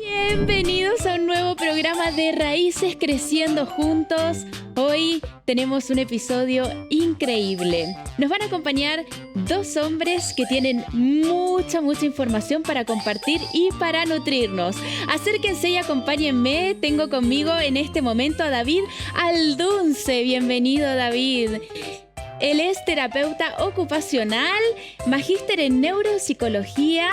Bienvenidos a un nuevo programa de Raíces Creciendo Juntos. Hoy tenemos un episodio increíble. Nos van a acompañar dos hombres que tienen mucha información para compartir y para nutrirnos. Acérquense y acompáñenme. Tengo conmigo en este momento a David Aldunce. Bienvenido, David. Él es terapeuta ocupacional, magíster en neuropsicología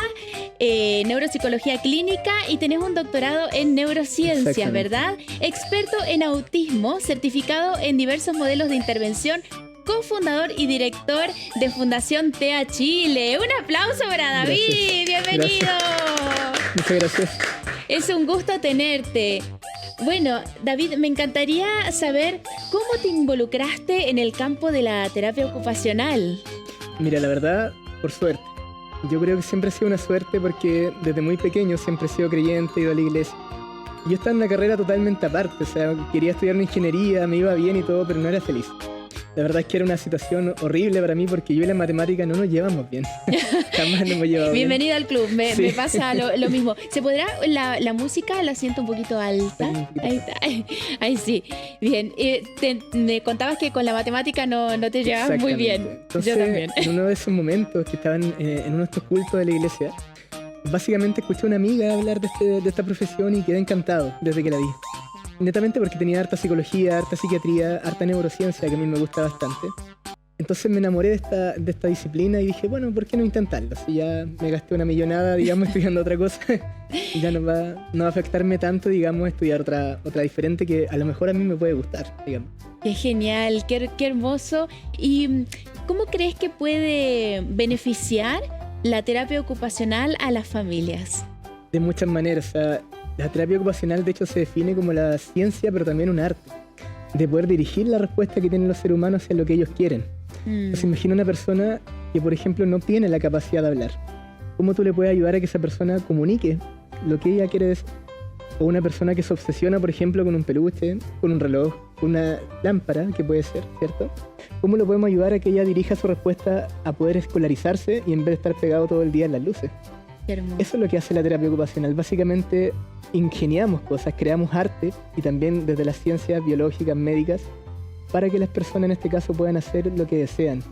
clínica y tenés un doctorado en neurociencias, ¿verdad? Experto en autismo, certificado en diversos modelos de intervención, cofundador y director de Fundación TEA Chile. Un aplauso para David. Gracias. Bienvenido. Gracias. Muchas gracias. Es un gusto tenerte. Bueno, David, me encantaría saber cómo te involucraste en el campo de la terapia ocupacional. Mira, la verdad, por suerte. Yo creo que siempre ha sido una suerte porque desde muy pequeño siempre he sido creyente, he ido a la iglesia. Yo estaba en una carrera totalmente aparte, o sea, quería estudiar una ingeniería, me iba bien y todo, pero no era feliz. La verdad es que era una situación horrible para mí porque yo y la matemática no nos llevamos bien. Jamás nos hemos llevado bien. Bienvenido al club, me pasa lo mismo. ¿Se podrá? La música la siento un poquito alta. Ahí está. Ahí sí. Bien. Me contabas que con la matemática no te llevabas muy bien. Entonces, yo también. En uno de esos momentos que estaban en uno de estos cultos de la iglesia, básicamente escuché a una amiga hablar de esta profesión y quedé encantado desde que la vi. Netamente porque tenía harta psicología, harta psiquiatría, harta neurociencia, que a mí me gusta bastante. Entonces me enamoré de esta disciplina y dije, bueno, ¿por qué no intentarlo? Si ya me gasté una millonada, digamos, estudiando otra cosa, ya no va a afectarme tanto, digamos, estudiar otra diferente que a lo mejor a mí me puede gustar, digamos. Qué genial, qué hermoso. ¿Y cómo crees que puede beneficiar la terapia ocupacional a las familias? De muchas maneras, o sea, la terapia ocupacional de hecho se define como la ciencia, pero también un arte, de poder dirigir la respuesta que tienen los seres humanos hacia lo que ellos quieren. Entonces imagina una persona que, por ejemplo, no tiene la capacidad de hablar. ¿Cómo tú le puedes ayudar a que esa persona comunique lo que ella quiere decir? O una persona que se obsesiona, por ejemplo, con un peluche, con un reloj, con una lámpara, que puede ser, ¿cierto? ¿Cómo lo podemos ayudar a que ella dirija su respuesta a poder escolarizarse y en vez de estar pegado todo el día en las luces? Eso es lo que hace la terapia ocupacional. Básicamente ingeniamos cosas, creamos arte y también desde las ciencias biológicas, médicas, para que las personas en este caso puedan hacer lo que desean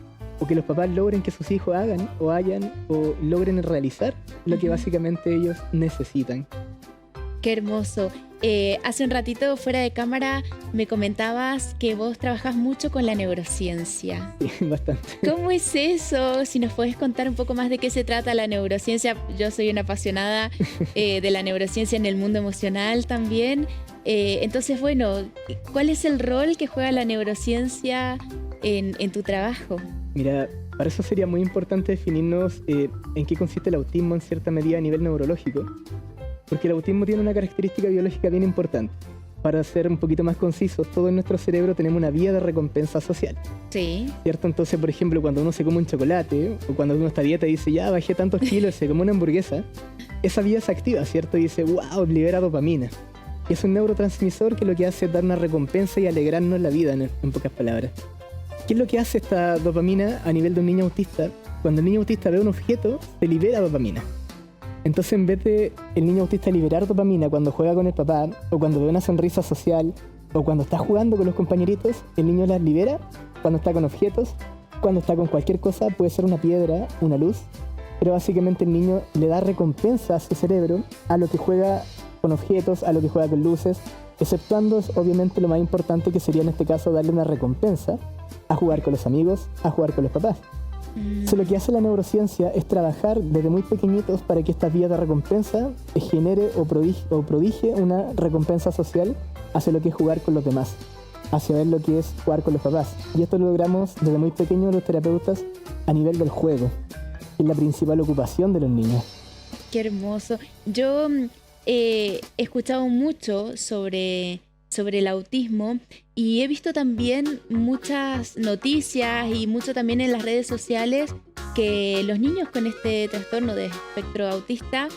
o que los papás logren que sus hijos hagan o logren realizar lo que básicamente ellos necesitan. Qué hermoso. Hace un ratito fuera de cámara me comentabas que vos trabajás mucho con la neurociencia. Sí, bastante. ¿Cómo es eso? Si nos podés contar un poco más de qué se trata la neurociencia. Yo soy una apasionada de la neurociencia en el mundo emocional también. Entonces, bueno, ¿cuál es el rol que juega la neurociencia en tu trabajo? Mira, para eso sería muy importante definirnos en qué consiste el autismo en cierta medida a nivel neurológico. Porque el autismo tiene una característica biológica bien importante. Para ser un poquito más concisos, todo en nuestro cerebro tenemos una vía de recompensa social. Sí. ¿Cierto? Entonces, por ejemplo, cuando uno se come un chocolate, o cuando uno está a dieta y dice, ya bajé tantos kilos, se come una hamburguesa, esa vía se activa, ¿cierto? Y dice, wow, libera dopamina. Y es un neurotransmisor que lo que hace es dar una recompensa y alegrarnos la vida, en pocas palabras. ¿Qué es lo que hace esta dopamina a nivel de un niño autista? Cuando el niño autista ve un objeto, se libera dopamina. Entonces, en vez de el niño autista liberar dopamina cuando juega con el papá, o cuando ve una sonrisa social, o cuando está jugando con los compañeritos, el niño las libera cuando está con objetos, cuando está con cualquier cosa, puede ser una piedra, una luz, pero básicamente el niño le da recompensa a su cerebro a lo que juega con objetos, a lo que juega con luces, exceptuando obviamente lo más importante que sería en este caso darle una recompensa a jugar con los amigos, a jugar con los papás. Entonces, lo que hace la neurociencia es trabajar desde muy pequeñitos para que estas vías de recompensa genere o prodigie una recompensa social hacia lo que es jugar con los demás, hacia ver lo que es jugar con los papás. Y esto lo logramos desde muy pequeños los terapeutas a nivel del juego, que es la principal ocupación de los niños. Qué hermoso. Yo he escuchado mucho sobre el autismo y he visto también muchas noticias y mucho también en las redes sociales que los niños con este trastorno de espectro autista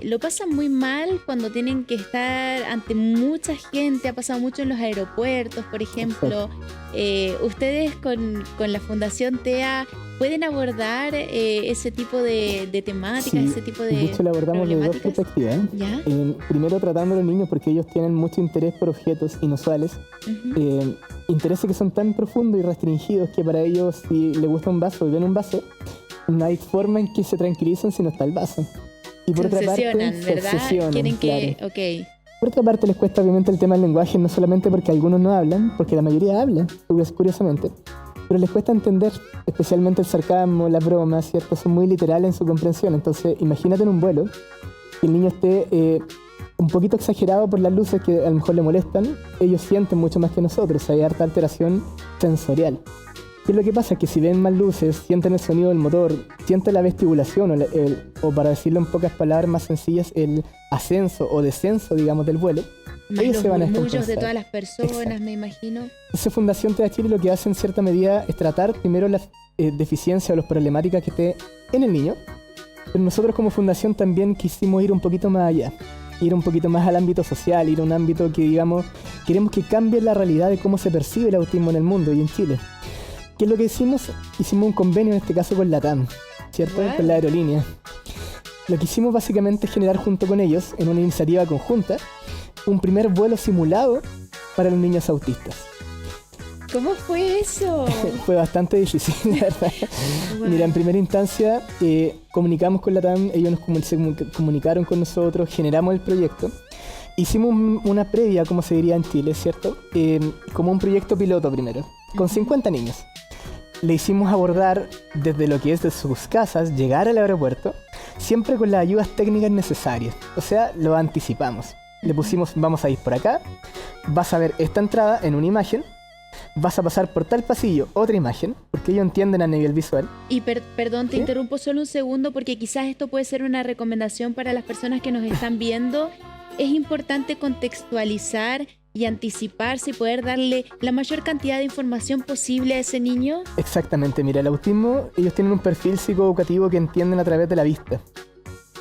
lo pasan muy mal cuando tienen que estar ante mucha gente. Ha pasado mucho en los aeropuertos, por ejemplo. Ustedes con la Fundación TEA pueden abordar ese tipo de temáticas, Sí, ese tipo de de hecho, lo abordamos de dos problemáticas. perspectivas. ¿Ya? Primero, tratando a los niños porque ellos tienen mucho interés por objetos inusuales. Ujú. Intereses que son tan profundos y restringidos que para ellos, si les gusta un vaso y ven un vaso, no hay forma en que se tranquilicen si no está el vaso. Y por Se otra parte, obsesionan, se ¿verdad? obsesionan, Quieren que... claro. Ok. Por otra parte, les cuesta obviamente el tema del lenguaje, no solamente porque algunos no hablan, porque la mayoría habla, curiosamente, pero les cuesta entender, especialmente el sarcasmo, las bromas, ¿cierto? Son muy literales en su comprensión. Entonces, imagínate en un vuelo que el niño esté un poquito exagerado por las luces que a lo mejor le molestan. Ellos sienten mucho más que nosotros, hay harta alteración sensorial. ¿Qué es lo que pasa? Que si ven más luces, sienten el sonido del motor, sienten la vestibulación, o para decirlo en pocas palabras más sencillas, el ascenso o descenso, digamos, del vuelo, Más ellos los se van a murmullos de descompensar. todas las personas, Exacto. me imagino. Entonces Fundación TEA Chile lo que hace en cierta medida es tratar primero las deficiencias o las problemáticas que esté en el niño, pero nosotros como fundación también quisimos ir un poquito más allá, ir un poquito más al ámbito social, ir a un ámbito que, digamos, queremos que cambie la realidad de cómo se percibe el autismo en el mundo y en Chile. ¿Qué es lo que hicimos? Hicimos un convenio en este caso con LATAM, ¿cierto? Wow. Con la aerolínea. Lo que hicimos básicamente es generar junto con ellos, en una iniciativa conjunta, un primer vuelo simulado para los niños autistas. ¿Cómo fue eso? Fue bastante difícil, la verdad. Wow. Mira, en primera instancia comunicamos con LATAM, ellos se comunicaron con nosotros, generamos el proyecto. Hicimos una previa, como se diría en Chile, ¿cierto? Como un proyecto piloto primero, con 50 niños. Le hicimos abordar desde lo que es de sus casas, llegar al aeropuerto, siempre con las ayudas técnicas necesarias. O sea, lo anticipamos. Le pusimos, vamos a ir por acá, vas a ver esta entrada en una imagen, vas a pasar por tal pasillo, otra imagen, porque ellos entienden a nivel visual. Y perdón, te ¿Sí? interrumpo solo un segundo porque quizás esto puede ser una recomendación para las personas que nos están viendo. Es importante contextualizar y anticiparse y poder darle la mayor cantidad de información posible a ese niño. Exactamente, mira, el autismo, ellos tienen un perfil psicoeducativo que entienden a través de la vista.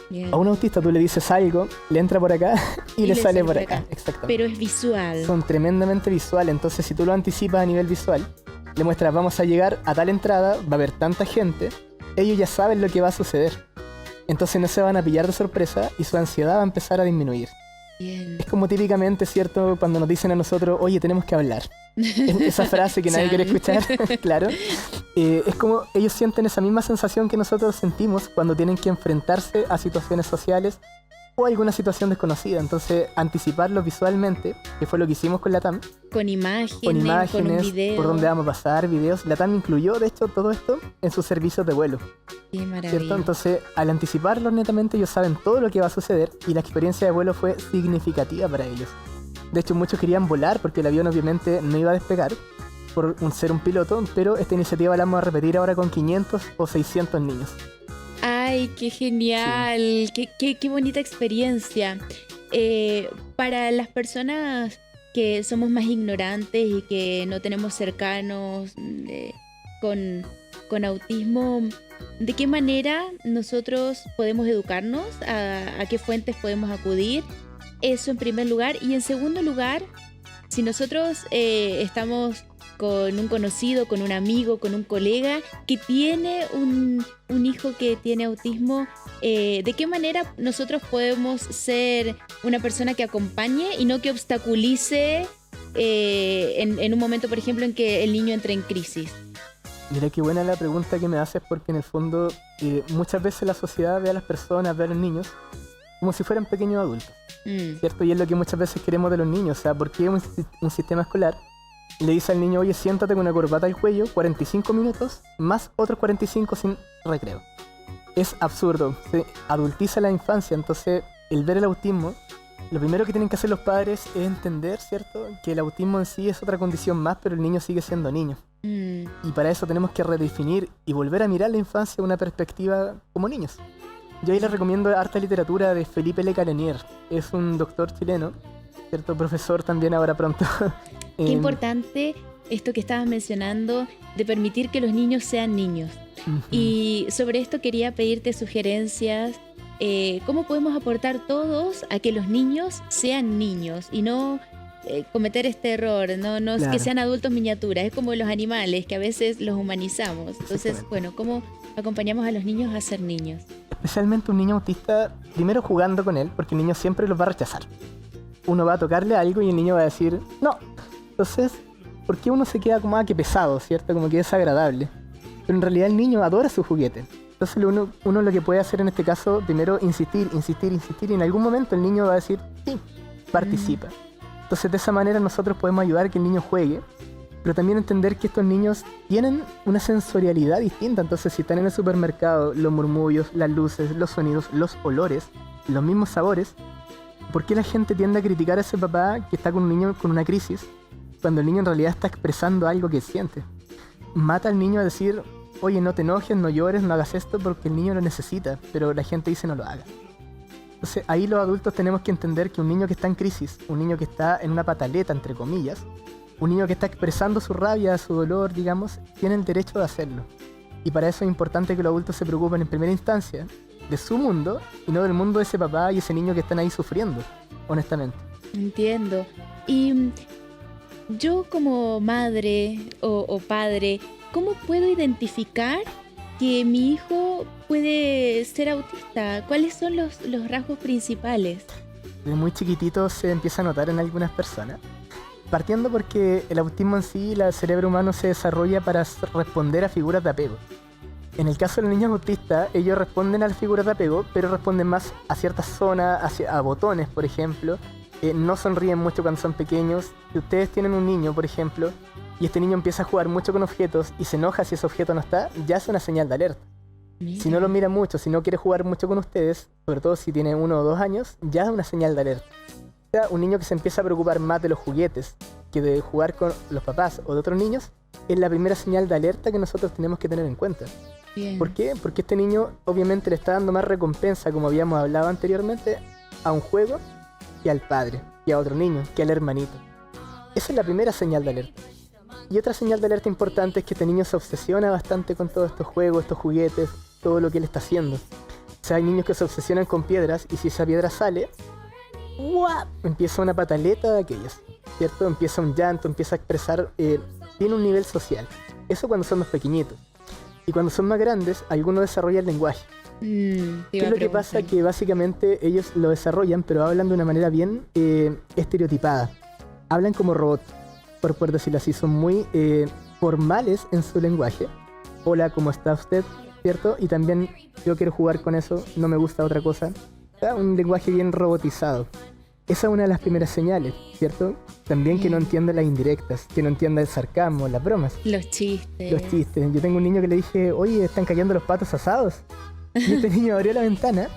Bien. A un autista tú le dices algo, le entra por acá y le sale por acá. Exactamente. Pero es visual. Son tremendamente visuales, entonces si tú lo anticipas a nivel visual, le muestras vamos a llegar a tal entrada, va a haber tanta gente, ellos ya saben lo que va a suceder. Entonces no se van a pillar de sorpresa y su ansiedad va a empezar a disminuir. Bien. Es como típicamente, ¿cierto? Cuando nos dicen a nosotros, oye, tenemos que hablar. Esa frase que nadie quiere escuchar, claro. Es como ellos sienten esa misma sensación que nosotros sentimos cuando tienen que enfrentarse a situaciones sociales o alguna situación desconocida. Entonces, anticiparlo visualmente, que fue lo que hicimos con LATAM, Con con un imágenes, video. por dónde vamos a pasar, videos. LATAM incluyó, de hecho, todo esto en sus servicios de vuelo. Qué ¿Cierto? maravilla. Entonces, al anticiparlo netamente, ellos saben todo lo que va a suceder y la experiencia de vuelo fue significativa para ellos. De hecho, muchos querían volar porque el avión obviamente no iba a despegar por ser un piloto, pero esta iniciativa la vamos a repetir ahora con 500 o 600 niños. Ay, qué genial, qué bonita experiencia. Para las personas que somos más ignorantes y que no tenemos cercanos con autismo, ¿de qué manera nosotros podemos educarnos? ¿A qué fuentes podemos acudir? Eso en primer lugar. Y en segundo lugar, si nosotros estamos con un conocido, con un amigo, con un colega que tiene un hijo que tiene autismo, ¿de qué manera nosotros podemos ser una persona que acompañe y no que obstaculice en un momento, por ejemplo, en que el niño entre en crisis? Mira qué buena la pregunta que me haces porque en el fondo muchas veces la sociedad ve a las personas, ve a los niños como si fueran pequeños adultos, ¿cierto? Y es lo que muchas veces queremos de los niños. O sea, ¿por qué un sistema escolar le dice al niño, oye, siéntate con una corbata al cuello, 45 minutos, más otros 45 sin recreo? Es absurdo, se adultiza la infancia. Entonces, el ver el autismo, lo primero que tienen que hacer los padres es entender, ¿cierto?, que el autismo en sí es otra condición más, pero el niño sigue siendo niño. Y para eso tenemos que redefinir y volver a mirar la infancia de una perspectiva como niños. Yo ahí les recomiendo harta literatura de Felipe Le Calenier. Es un doctor chileno, ¿cierto? Profesor también ahora pronto. Qué importante esto que estabas mencionando de permitir que los niños sean niños. Uh-huh. Y sobre esto quería pedirte sugerencias cómo podemos aportar todos a que los niños sean niños y no cometer este error, no Claro. que sean adultos miniaturas. Es como los animales, que a veces los humanizamos. Entonces, bueno, ¿cómo acompañamos a los niños a ser niños? Especialmente un niño autista, primero jugando con él, porque el niño siempre los va a rechazar. Uno va a tocarle algo y el niño va a decir, no. Entonces, ¿por qué uno se queda como, que pesado, ¿cierto? Como que es agradable. Pero en realidad el niño adora su juguete. Entonces uno lo que puede hacer en este caso, primero insistir, y en algún momento el niño va a decir, sí, participa. Entonces de esa manera nosotros podemos ayudar a que el niño juegue, pero también entender que estos niños tienen una sensorialidad distinta. Entonces si están en el supermercado, los murmullos, las luces, los sonidos, los olores, los mismos sabores, ¿por qué la gente tiende a criticar a ese papá que está con un niño con una crisis, cuando el niño en realidad está expresando algo que siente? Mata al niño a decir, oye, no te enojes, no llores, no hagas esto porque el niño lo necesita, pero la gente dice no lo haga. Entonces ahí los adultos tenemos que entender que un niño que está en crisis, un niño que está en una pataleta, entre comillas, un niño que está expresando su rabia, su dolor, digamos, tiene el derecho de hacerlo. Y para eso es importante que los adultos se preocupen en primera instancia de su mundo y no del mundo de ese papá y ese niño que están ahí sufriendo, honestamente. Entiendo. Y yo como madre o padre, ¿cómo puedo identificar que mi hijo puede ser autista? ¿Cuáles son los rasgos principales? Desde muy chiquitito se empieza a notar en algunas personas. Partiendo porque el autismo en sí, el cerebro humano se desarrolla para responder a figuras de apego. En el caso de los niños autistas, ellos responden a las figuras de apego, pero responden más a ciertas zonas, a botones, por ejemplo. No sonríen mucho cuando son pequeños. Si ustedes tienen un niño, por ejemplo, y este niño empieza a jugar mucho con objetos y se enoja si ese objeto no está, ya es una señal de alerta. Mira. Si no lo mira mucho, si no quiere jugar mucho con ustedes, sobre todo si tiene 1 o 2 años, ya es una señal de alerta. O sea, un niño que se empieza a preocupar más de los juguetes que de jugar con los papás o de otros niños, es la primera señal de alerta que nosotros tenemos que tener en cuenta. Bien. ¿Por qué? Porque este niño obviamente le está dando más recompensa, como habíamos hablado anteriormente, a un juego que al padre, que a otro niño, que al hermanito. Esa es la primera señal de alerta. Y otra señal de alerta importante es que este niño se obsesiona bastante con todos estos juegos, estos juguetes, todo lo que él está haciendo. O sea, hay niños que se obsesionan con piedras y si esa piedra sale, ¡guau!, empieza una pataleta de aquellas, ¿cierto? Empieza un llanto, empieza a expresar, tiene un nivel social. Eso cuando son más pequeñitos. Y cuando son más grandes, algunos desarrollan el lenguaje. ¿Qué es lo que pasa? Que básicamente ellos lo desarrollan, pero hablan de una manera bien estereotipada. Hablan como robots, por decirlo así. Son muy formales en su lenguaje. Hola, ¿cómo está usted? ¿Cierto? Y también yo quiero jugar con eso, no me gusta otra cosa. O sea, un lenguaje bien robotizado. Esa es una de las primeras señales, ¿cierto? También que no entiende las indirectas, que no entienda el sarcasmo, las bromas. Los chistes. Los chistes. Yo tengo un niño que le dije, oye, están cayendo los patos asados. Y este niño abrió la ventana.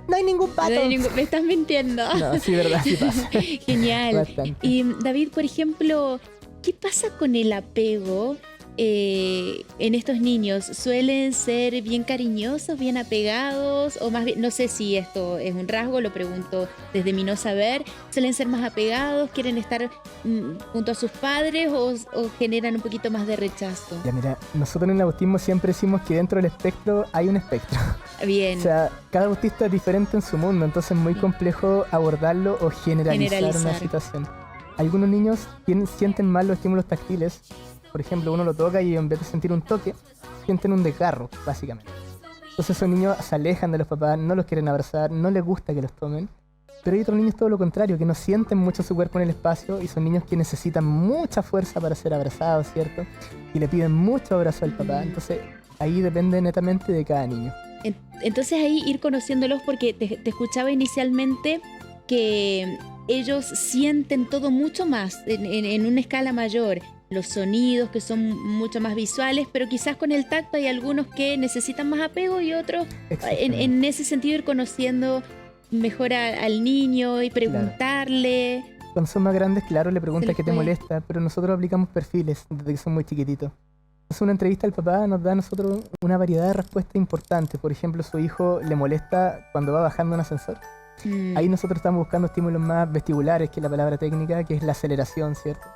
No hay ningún pato. Me estás mintiendo. No, sí, verdad, sí pasa. Genial. Bastante. Y David, por ejemplo, ¿qué pasa con el apego en estos niños? ¿Suelen ser bien cariñosos, bien apegados? O más bien, no sé si esto es un rasgo, lo pregunto desde mi no saber. ¿Suelen ser más apegados? ¿Quieren estar junto a sus padres o generan un poquito más de rechazo? Ya mira, nosotros en el autismo siempre decimos que dentro del espectro hay un espectro. Bien. O sea, cada autista es diferente en su mundo, entonces es muy complejo abordarlo o generalizar una situación. Algunos niños sienten mal los estímulos táctiles. Por ejemplo, uno lo toca y en vez de sentir un toque, sienten un desgarro, básicamente. Entonces esos niños se alejan de los papás, no los quieren abrazar, no les gusta que los tomen. Pero hay otros niños todo lo contrario, que no sienten mucho su cuerpo en el espacio y son niños que necesitan mucha fuerza para ser abrazados, ¿cierto? Y le piden mucho abrazo al papá. Entonces ahí depende netamente de cada niño. Entonces ahí ir conociéndolos, porque te escuchaba inicialmente que ellos sienten todo mucho más, en una escala mayor. Los sonidos que son mucho más visuales, pero quizás con el tacto hay algunos que necesitan más apego y otros en ese sentido ir conociendo mejor al niño y preguntarle. Claro. Cuando son más grandes, claro, le preguntas qué te molesta, pero nosotros aplicamos perfiles desde que son muy chiquititos. Entonces una entrevista al papá nos da a nosotros una variedad de respuestas importantes. Por ejemplo, su hijo le molesta cuando va bajando un ascensor. Ahí nosotros estamos buscando estímulos más vestibulares, que es la palabra técnica, que es la aceleración, ¿cierto?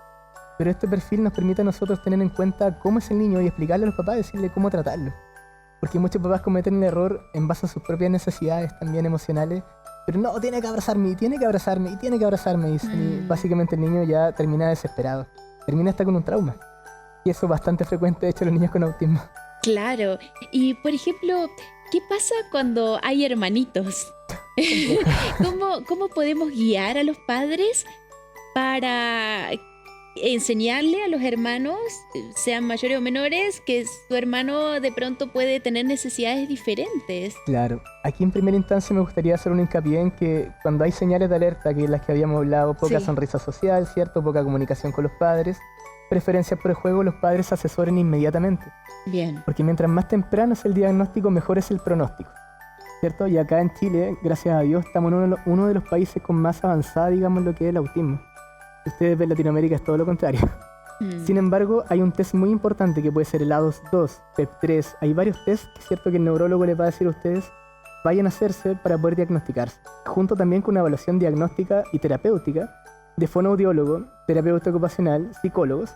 Pero este perfil nos permite a nosotros tener en cuenta cómo es el niño y explicarle a los papás, decirle cómo tratarlo. Porque muchos papás cometen el error en base a sus propias necesidades también emocionales. Pero no, tiene que abrazarme, y tiene que abrazarme, y tiene que abrazarme. Y básicamente el niño ya termina desesperado. Termina hasta con un trauma. Y eso es bastante frecuente, de hecho, en los niños con autismo. Claro. Y, por ejemplo, ¿qué pasa cuando hay hermanitos? ¿Cómo podemos guiar a los padres para enseñarle a los hermanos, sean mayores o menores, que su hermano de pronto puede tener necesidades diferentes? Claro. Aquí en primera instancia me gustaría hacer un hincapié en que cuando hay señales de alerta, que las que habíamos hablado, poca Sí. sonrisa social, ¿cierto? Poca comunicación con los padres, preferencias por el juego, los padres se asesoren inmediatamente. Bien. Porque mientras más temprano es el diagnóstico, mejor es el pronóstico, ¿cierto? Y acá en Chile, gracias a Dios, estamos en uno de los países con más avanzada, digamos, lo que es el autismo. Si ustedes ven Latinoamérica es todo lo contrario. Sin embargo, hay un test muy importante que puede ser el A2-2, PEP3. Hay varios tests que es cierto que el neurólogo les va a decir a ustedes vayan a hacerse para poder diagnosticarse. Junto también con una evaluación diagnóstica y terapéutica de fonoaudiólogo, terapeuta ocupacional, psicólogos.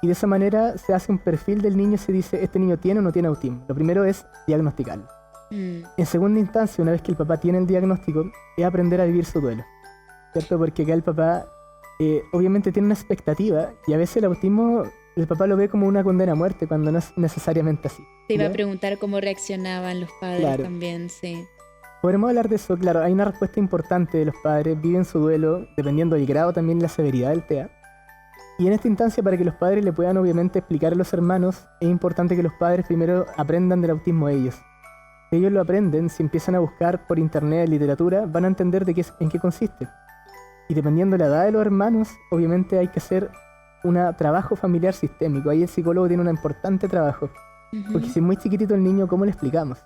Y de esa manera se hace un perfil del niño y se dice, ¿este niño tiene o no tiene autismo? Lo primero es diagnosticarlo. En segunda instancia, una vez que el papá tiene el diagnóstico, es aprender a vivir su duelo, ¿cierto? Porque acá el papá obviamente tiene una expectativa y a veces el autismo, el papá lo ve como una condena a muerte cuando no es necesariamente así. Te iba ¿ya? a preguntar cómo reaccionaban los padres. Claro. También, sí. Podremos hablar de eso, claro, hay una respuesta importante de los padres, viven su duelo, dependiendo del grado también y la severidad del TEA. Y en esta instancia, para que los padres le puedan obviamente explicar a los hermanos, es importante que los padres primero aprendan del autismo ellos. Si ellos lo aprenden, si empiezan a buscar por internet literatura, van a entender en qué consiste. Y dependiendo de la edad de los hermanos, obviamente hay que hacer un trabajo familiar sistémico. Ahí el psicólogo tiene un importante trabajo. Porque si es muy chiquitito el niño, ¿cómo le explicamos?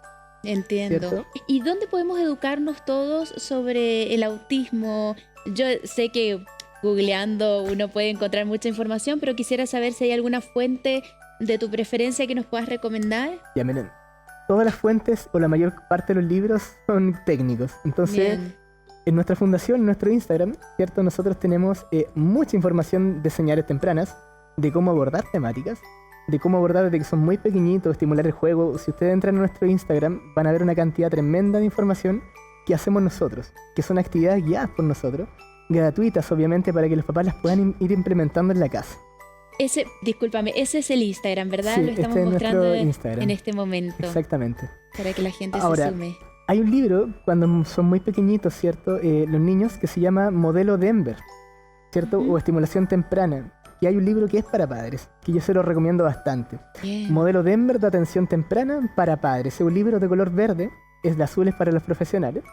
Entiendo. ¿Cierto? ¿Y dónde podemos educarnos todos sobre el autismo? Yo sé que googleando uno puede encontrar mucha información, pero quisiera saber si hay alguna fuente de tu preferencia que nos puedas recomendar. Ya miren, todas las fuentes o la mayor parte de los libros son técnicos. Entonces, Bien. en nuestra fundación, en nuestro Instagram, ¿cierto? Nosotros tenemos mucha información de señales tempranas, de cómo abordar temáticas, de cómo abordar desde que son muy pequeñitos, estimular el juego. Si ustedes entran a nuestro Instagram, van a ver una cantidad tremenda de información que hacemos nosotros, que son actividades guiadas por nosotros, gratuitas obviamente, para que los papás las puedan ir implementando en la casa. Discúlpame, ese es el Instagram, ¿verdad? Sí, Lo estamos este es mostrando nuestro Instagram. en este momento. Exactamente. Para que la gente Ahora, se sume. Hay un libro, cuando son muy pequeñitos, ¿cierto? Los niños, que se llama Modelo Denver, ¿cierto? O Estimulación Temprana. Y hay un libro que es para padres, que yo se lo recomiendo bastante. Bien. Modelo Denver de Atención Temprana para Padres. Es un libro de color verde, es de azules para los profesionales.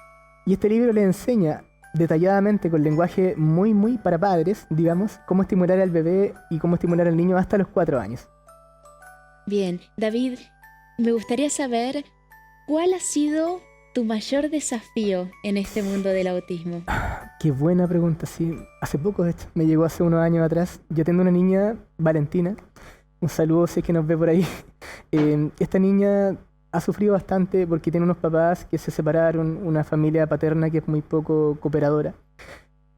Y este libro le enseña detalladamente, con lenguaje muy, muy para padres, digamos, cómo estimular al bebé y cómo estimular al niño hasta los 4 años. Bien. David, me gustaría saber cuál ha sido tu mayor desafío en este mundo del autismo. Qué buena pregunta, sí. Hace poco, de hecho, me llegó hace unos años atrás. Yo tengo una niña, Valentina. Un saludo si es que nos ve por ahí. Esta niña ha sufrido bastante porque tiene unos papás que se separaron, una familia paterna que es muy poco cooperadora.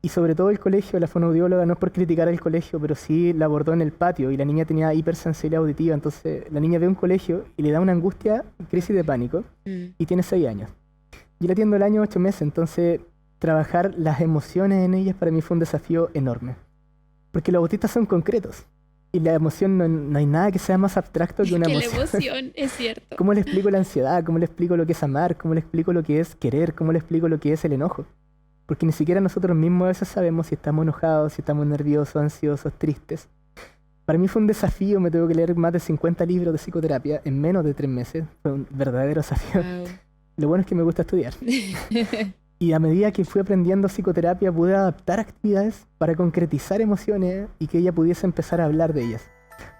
Y sobre todo el colegio, la fonoaudióloga, no es por criticar al colegio, pero sí la abordó en el patio y la niña tenía hipersensibilidad auditiva. Entonces la niña ve un colegio y le da una angustia, crisis de pánico, y tiene 6 años. Yo la atiendo el año 8 meses, entonces trabajar las emociones en ellas para mí fue un desafío enorme. Porque los autistas son concretos. Y la emoción, no hay nada que sea más abstracto que una Que la emoción. emoción, es cierto. ¿Cómo le explico la ansiedad? ¿Cómo le explico lo que es amar? ¿Cómo le explico lo que es querer? ¿Cómo le explico lo que es el enojo? Porque ni siquiera nosotros mismos a veces sabemos si estamos enojados, si estamos nerviosos, ansiosos, tristes. Para mí fue un desafío, me tuve que leer más de 50 libros de psicoterapia en menos de 3 meses. Fue un verdadero desafío. Wow. Lo bueno es que me gusta estudiar. Y a medida que fui aprendiendo psicoterapia, pude adaptar actividades para concretizar emociones y que ella pudiese empezar a hablar de ellas.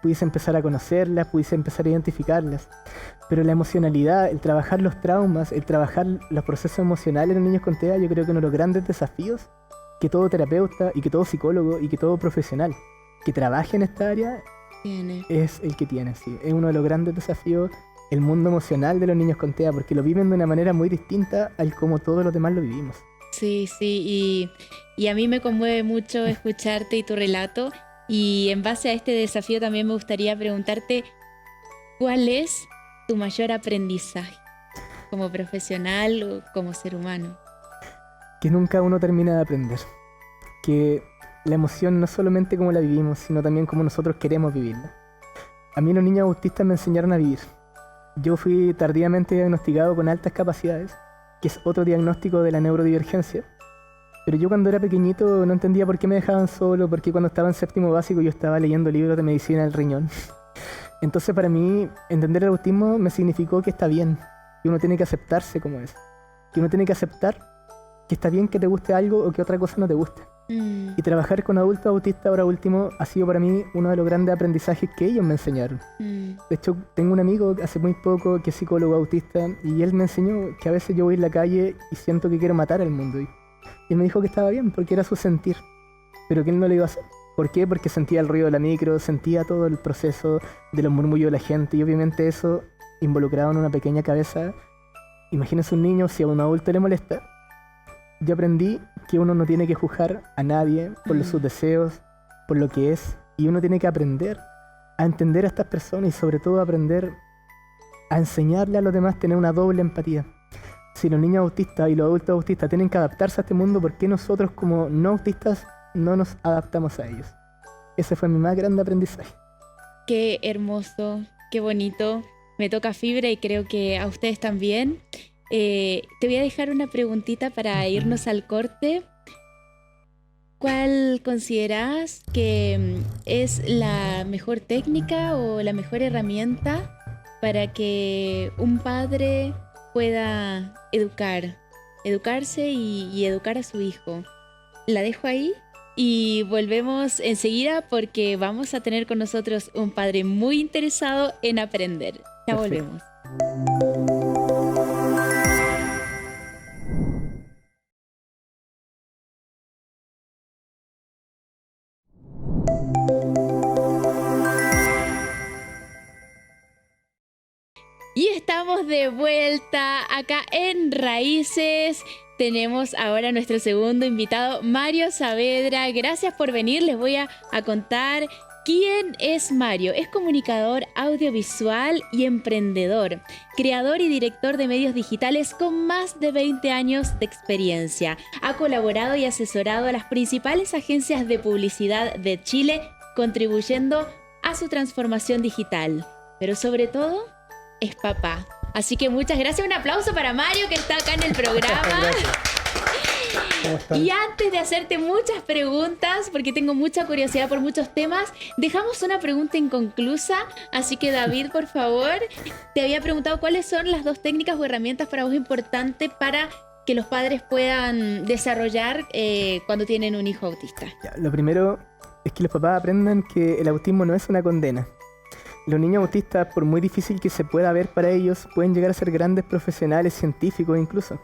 Pudiese empezar a conocerlas, pudiese empezar a identificarlas. Pero la emocionalidad, el trabajar los traumas, el trabajar los procesos emocionales en los niños con TEA, yo creo que uno de los grandes desafíos que todo terapeuta y que todo psicólogo y que todo profesional que trabaje en esta área Tiene. es el que tiene, sí. Es uno de los grandes desafíos el mundo emocional de los niños con TEA, porque lo viven de una manera muy distinta al como todos los demás lo vivimos. Sí, sí, y a mí me conmueve mucho escucharte y tu relato. Y en base a este desafío también me gustaría preguntarte, ¿cuál es tu mayor aprendizaje como profesional o como ser humano? Que nunca uno termina de aprender. Que la emoción no solamente como la vivimos, sino también como nosotros queremos vivirla. A mí los niños autistas me enseñaron a vivir. Yo fui tardíamente diagnosticado con altas capacidades, que es otro diagnóstico de la neurodivergencia. Pero yo cuando era pequeñito no entendía por qué me dejaban solo, porque cuando estaba en séptimo básico yo estaba leyendo libros de medicina del riñón. Entonces para mí entender el autismo me significó que está bien, que uno tiene que aceptarse como es, que uno tiene que aceptar que está bien que te guste algo o que otra cosa no te guste. Y trabajar con adultos autistas ahora último ha sido para mí uno de los grandes aprendizajes que ellos me enseñaron. De hecho, tengo un amigo hace muy poco que es psicólogo autista y él me enseñó que a veces yo voy en la calle y siento que quiero matar al mundo. Y él me dijo que estaba bien porque era su sentir, pero que él no lo iba a hacer. ¿Por qué? Porque sentía el ruido de la micro, sentía todo el proceso de los murmullos de la gente y obviamente eso involucrado en una pequeña cabeza. Imagínense un niño, si a un adulto le molesta. Yo aprendí que uno no tiene que juzgar a nadie por sus deseos, por lo que es, y uno tiene que aprender a entender a estas personas y sobre todo aprender a enseñarle a los demás tener una doble empatía. Si los niños autistas y los adultos autistas tienen que adaptarse a este mundo, ¿por qué nosotros como no autistas no nos adaptamos a ellos? Ese fue mi más grande aprendizaje. Qué hermoso, qué bonito. Me toca fibra y creo que a ustedes también. Te voy a dejar una preguntita para irnos al corte. ¿Cuál consideras que es la mejor técnica o la mejor herramienta para que un padre pueda educarse y educar a su hijo? La dejo ahí y volvemos enseguida porque vamos a tener con nosotros un padre muy interesado en aprender. Ya volvemos. Y estamos de vuelta acá en Raíces. Tenemos ahora a nuestro segundo invitado, Mario Saavedra. Gracias por venir. Les voy a contar quién es Mario. Es comunicador audiovisual y emprendedor, creador y director de medios digitales con más de 20 años de experiencia. Ha colaborado y asesorado a las principales agencias de publicidad de Chile, contribuyendo a su transformación digital. Pero sobre todo, es papá. Así que muchas gracias. Un aplauso para Mario, que está acá en el programa. Y antes de hacerte muchas preguntas, porque tengo mucha curiosidad por muchos temas, dejamos una pregunta inconclusa. Así que David, por favor, te había preguntado cuáles son las 2 técnicas o herramientas para vos importantes para que los padres puedan desarrollar cuando tienen un hijo autista. Ya, lo primero es que los papás aprendan que el autismo no es una condena. Los niños autistas, por muy difícil que se pueda ver para ellos, pueden llegar a ser grandes profesionales, científicos incluso.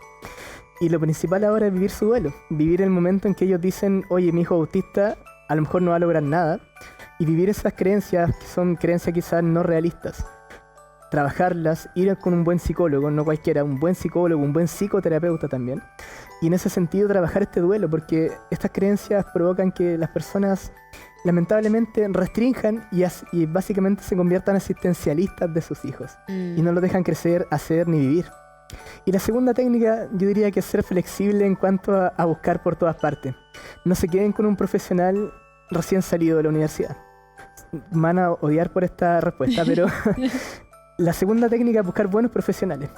Y lo principal ahora es vivir su duelo, vivir el momento en que ellos dicen, oye, mi hijo autista a lo mejor no va a lograr nada, y vivir esas creencias que son creencias quizás no realistas. Trabajarlas, ir con un buen psicólogo, no cualquiera, un buen psicólogo, un buen psicoterapeuta también. Y en ese sentido trabajar este duelo, porque estas creencias provocan que las personas lamentablemente restrinjan y básicamente se conviertan en asistencialistas de sus hijos. Y no los dejan crecer, hacer ni vivir. Y la segunda técnica yo diría que es ser flexible en cuanto a buscar por todas partes. No se queden con un profesional recién salido de la universidad. Van a odiar por esta respuesta, pero la segunda técnica es buscar buenos profesionales.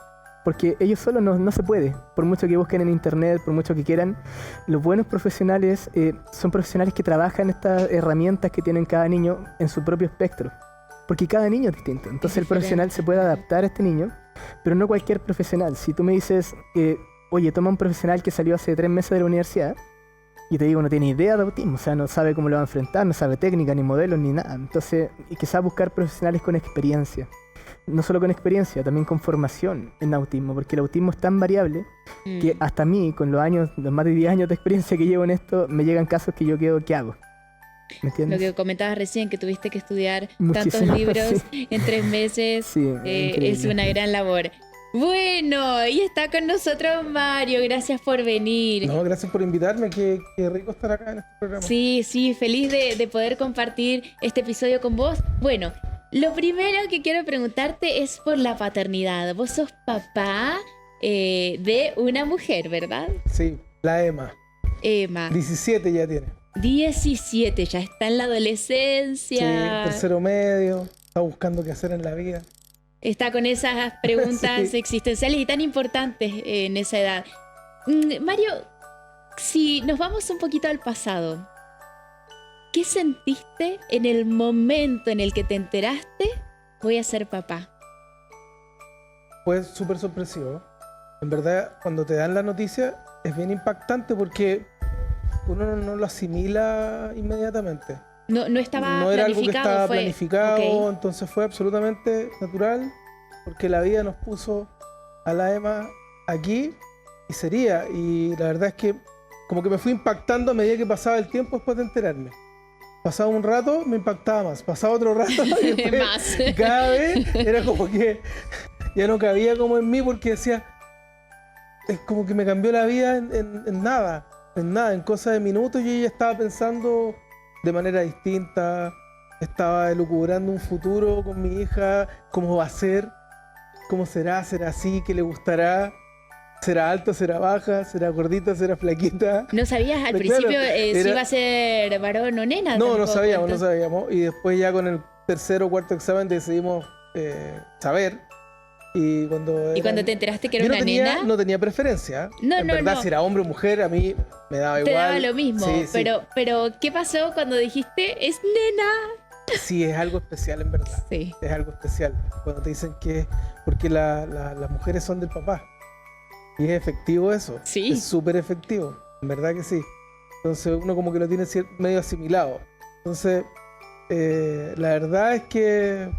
Porque ellos solos no se puede. Por mucho que busquen en internet, por mucho que quieran, los buenos profesionales son profesionales que trabajan estas herramientas que tienen cada niño en su propio espectro. Porque cada niño es distinto. Entonces el profesional se puede adaptar a este niño, pero no cualquier profesional. Si tú me dices, oye, toma un profesional que salió hace 3 meses de la universidad, y te digo, no tiene idea de autismo, o sea, no sabe cómo lo va a enfrentar, no sabe técnica, ni modelos, ni nada. Entonces, quizás buscar profesionales con experiencia. No solo con experiencia, también con formación en autismo, porque el autismo es tan variable que hasta a mí, con los más de 10 años de experiencia que llevo en esto, me llegan casos que yo quedo, ¿qué hago? ¿Me entiendes? Lo que comentabas recién, que tuviste que estudiar muchísimo, tantos libros sí. en 3 meses, sí, es una gran labor. Bueno, y está con nosotros Mario, gracias por venir. No, gracias por invitarme, qué rico estar acá en este programa. Sí, feliz de poder compartir este episodio con vos. Bueno, Lo primero que quiero preguntarte es por la paternidad. Vos sos papá de una mujer, ¿verdad? Sí, la Emma. Emma. 17 ya tiene. 17, ya está en la Sí, adolescencia. tercero medio. Está buscando qué hacer en la vida. Está con esas preguntas Sí. existenciales y tan importantes en esa edad. Mario, si nos vamos un poquito al pasado, ¿qué sentiste en el momento en el que te enteraste? Voy a ser papá. Fue súper sorpresivo. En verdad, cuando te dan la noticia, es bien impactante porque uno no lo asimila inmediatamente. No estaba No era algo que planificado, estaba fue... planificado, Ok. entonces fue absolutamente natural, porque la vida nos puso a la Emma aquí y sería. Y la verdad es que como que me fui impactando a medida que pasaba el tiempo después de enterarme. Pasaba un rato, me impactaba más. Pasaba otro rato y después, Más. cada vez era como que ya no cabía como en mí, porque decía, es como que me cambió la vida en nada, en cosa de minutos. Yo ya estaba pensando de manera distinta, estaba elucubrando un futuro con mi hija, cómo va a ser, cómo será así, qué le gustará, será alta, será baja, será gordita, será flaquita. ¿No sabías al Claro, principio si era- iba a ser varón o nena? No, no tampoco, sabíamos, no entonces? sabíamos. Y después ya con el tercer o cuarto examen decidimos saber. Y cuando ¿Y cuando te enteraste que era yo no una tenía, nena? no tenía preferencia. No, en no, verdad, no. si era hombre o mujer, a mí me daba Te igual. daba lo mismo, Sí, sí. pero ¿qué pasó cuando dijiste es nena? Sí, es algo especial en verdad. Sí. Es algo especial. Cuando te dicen que... Porque las mujeres son del papá. Y es efectivo eso. Sí. Es súper efectivo. En verdad que sí. Entonces uno como que lo tiene medio asimilado. Entonces, la verdad es que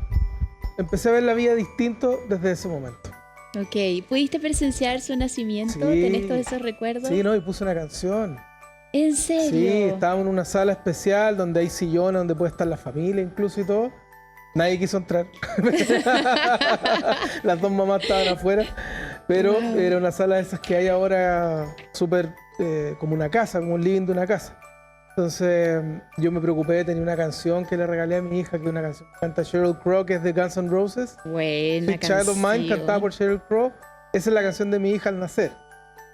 empecé a ver la vida distinto desde ese momento. Ok, ¿pudiste presenciar su nacimiento? Sí. ¿Tenés todos esos recuerdos? Sí, no, y puse una canción. ¿En serio? Sí, estábamos en una sala especial donde hay sillones, donde puede estar la familia incluso y todo. Nadie quiso entrar. Las dos mamás estaban afuera. Pero Wow. era una sala de esas que hay ahora súper como una casa, como un living de una casa. Entonces yo me preocupé, tenía una canción que le regalé a mi hija, que es una canción que canta Sheryl Crow, que es de Guns N' Roses. Buena Sweet Child of Mine, cantada por Sheryl Crow. Esa es la canción de mi hija al nacer.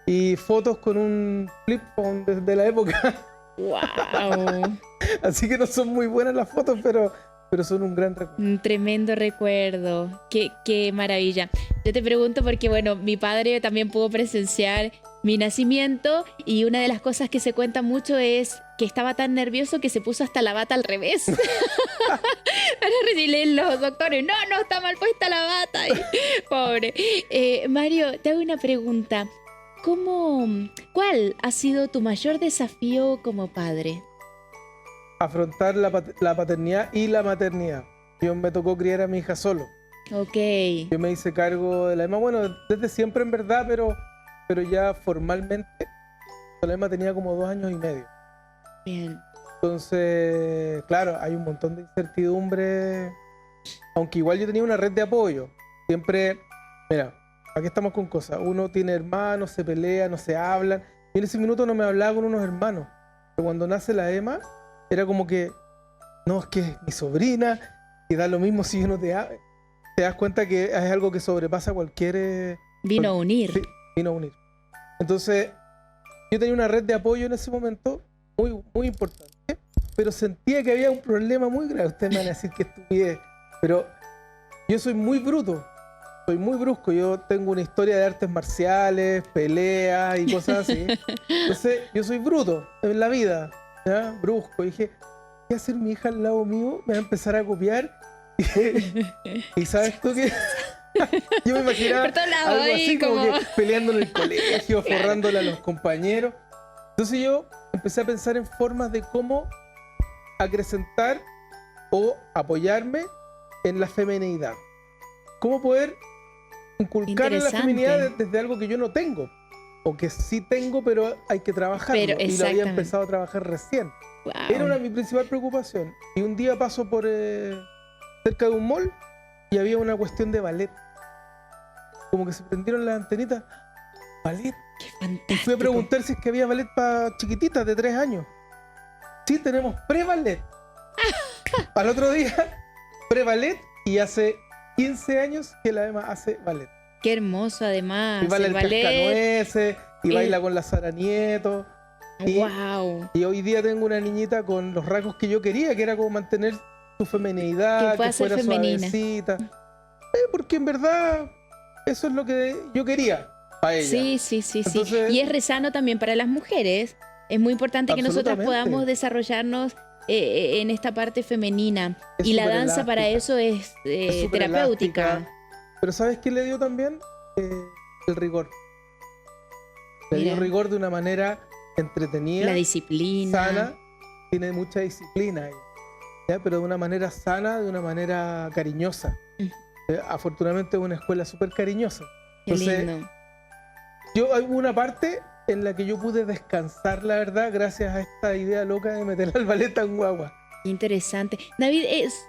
Y fotos con un flip phone de la época. ¡Wow! Así que no son muy buenas las fotos, pero son un gran recuerdo. Un tremendo recuerdo. Qué maravilla. Yo te pregunto porque, bueno, mi padre también pudo presenciar mi nacimiento y una de las cosas que se cuenta mucho es que estaba tan nervioso que se puso hasta la bata al revés. Para recibirle los doctores, no, está mal puesta la bata. Y, pobre. Mario, te hago una pregunta. ¿Cuál ha sido tu mayor desafío como padre? Afrontar la paternidad y la maternidad. Yo me tocó criar a mi hija solo. Ok. Yo me hice cargo de la Emma, bueno, desde siempre en verdad, pero ya formalmente la Emma tenía como 2 años y medio. Bien. Entonces, claro, hay un montón de incertidumbre, aunque igual yo tenía una red de apoyo. Siempre, mira, aquí estamos con cosas. Uno tiene hermanos, se pelea, no se hablan. Y en ese minuto no me hablaba con unos hermanos. Pero cuando nace la Emma, era como que, no, es que es mi sobrina, y da lo mismo si uno te das cuenta que es algo que sobrepasa cualquier... Vino a unir. Sí, vino a unir. Entonces, yo tenía una red de apoyo en ese momento muy, muy importante, pero sentía que había un problema muy grave. Ustedes me van a decir que estupidez, pero yo soy muy bruto, soy muy brusco. Yo tengo una historia de artes marciales, peleas y cosas así. Entonces, yo soy bruto en la vida, ¿ya? Brusco. Y dije, ¿qué hacer mi hija al lado mío? Me va a empezar a copiar. Y ¿sabes tú qué? Yo me imaginaba Por todos lados, algo ahí así como como- que peleando en el colegio, Claro. forrándole a los compañeros. Entonces yo empecé a pensar en formas de cómo acrecentar o apoyarme en la feminidad. Cómo poder inculcar en la Interesante. feminidad desde algo que yo no tengo. O que sí tengo, pero hay que trabajarlo. Pero, Y lo había exactamente. empezado a trabajar recién. Wow. Era mi principal preocupación. Y un día paso por cerca de un mall y había una cuestión de ballet. Como que se prendieron las antenitas. Ballet. Qué Y fantástico. fui a preguntar si es que había ballet para chiquititas de 3 años. Sí, tenemos pre-ballet. Al otro día, pre-ballet y hace 15 años que la Emma hace ballet. Qué hermoso además. Y baila el el ballet. Cascanueces, y baila con la Sara Nieto. Wow. Y hoy día tengo una niñita con los rasgos que yo quería, que era como mantener su feminidad, Que pueda que ser fuera femenina. suavecita. Porque en verdad eso es lo que yo quería para ella. Sí. Entonces- Y es re sano también para las mujeres. Es muy importante que nosotras Absolutamente. podamos desarrollarnos en esta parte femenina. Es Y la súper danza para elástica. eso es Es súper terapéutica. elástica. Pero ¿sabes qué le dio también? El rigor. Le dio Mira. rigor de una manera entretenida, La disciplina. sana. Tiene mucha disciplina ella, ¿ya? Pero de una manera sana, de una manera cariñosa. Afortunadamente es una escuela súper cariñosa. Qué Entonces, lindo. Hubo una parte en la que yo pude descansar, la verdad, gracias a esta idea loca de meter al ballet tan guagua. Interesante. David,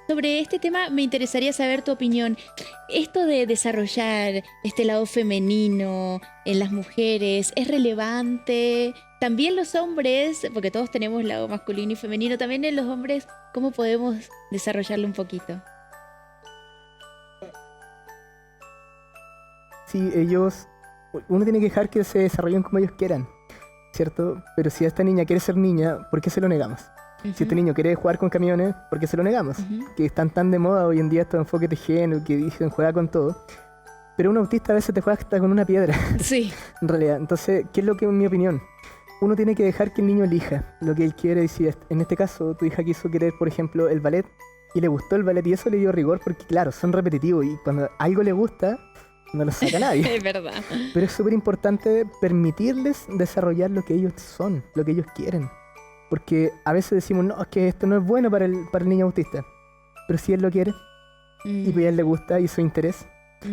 sobre este tema me interesaría saber tu opinión. Esto de desarrollar este lado femenino en las mujeres, ¿es relevante? También los hombres, porque todos tenemos lado masculino y femenino, también en los hombres, ¿cómo podemos desarrollarlo un poquito? Sí, uno tiene que dejar que se desarrollen como ellos quieran, ¿cierto? Pero si esta niña quiere ser niña, ¿por qué se lo negamos? Si este niño quiere jugar con camiones, ¿por qué se lo negamos? Que están tan de moda hoy en día estos enfoques de género que dicen juega con todo. Pero un autista a veces te juega hasta con una piedra, Sí. en realidad. Entonces, ¿qué es lo que es mi opinión? Uno tiene que dejar que el niño elija lo que él quiere. Y si en este caso tu hija quiso querer, por ejemplo, el ballet, y le gustó el ballet, y eso le dio rigor, porque claro, son repetitivos, y cuando algo le gusta, no lo saca nadie. Es verdad. Pero es súper importante permitirles desarrollar lo que ellos son, lo que ellos quieren. Porque a veces decimos, no, es que esto no es bueno para el niño autista. Pero si él lo quiere, y pues a él le gusta, y su interés,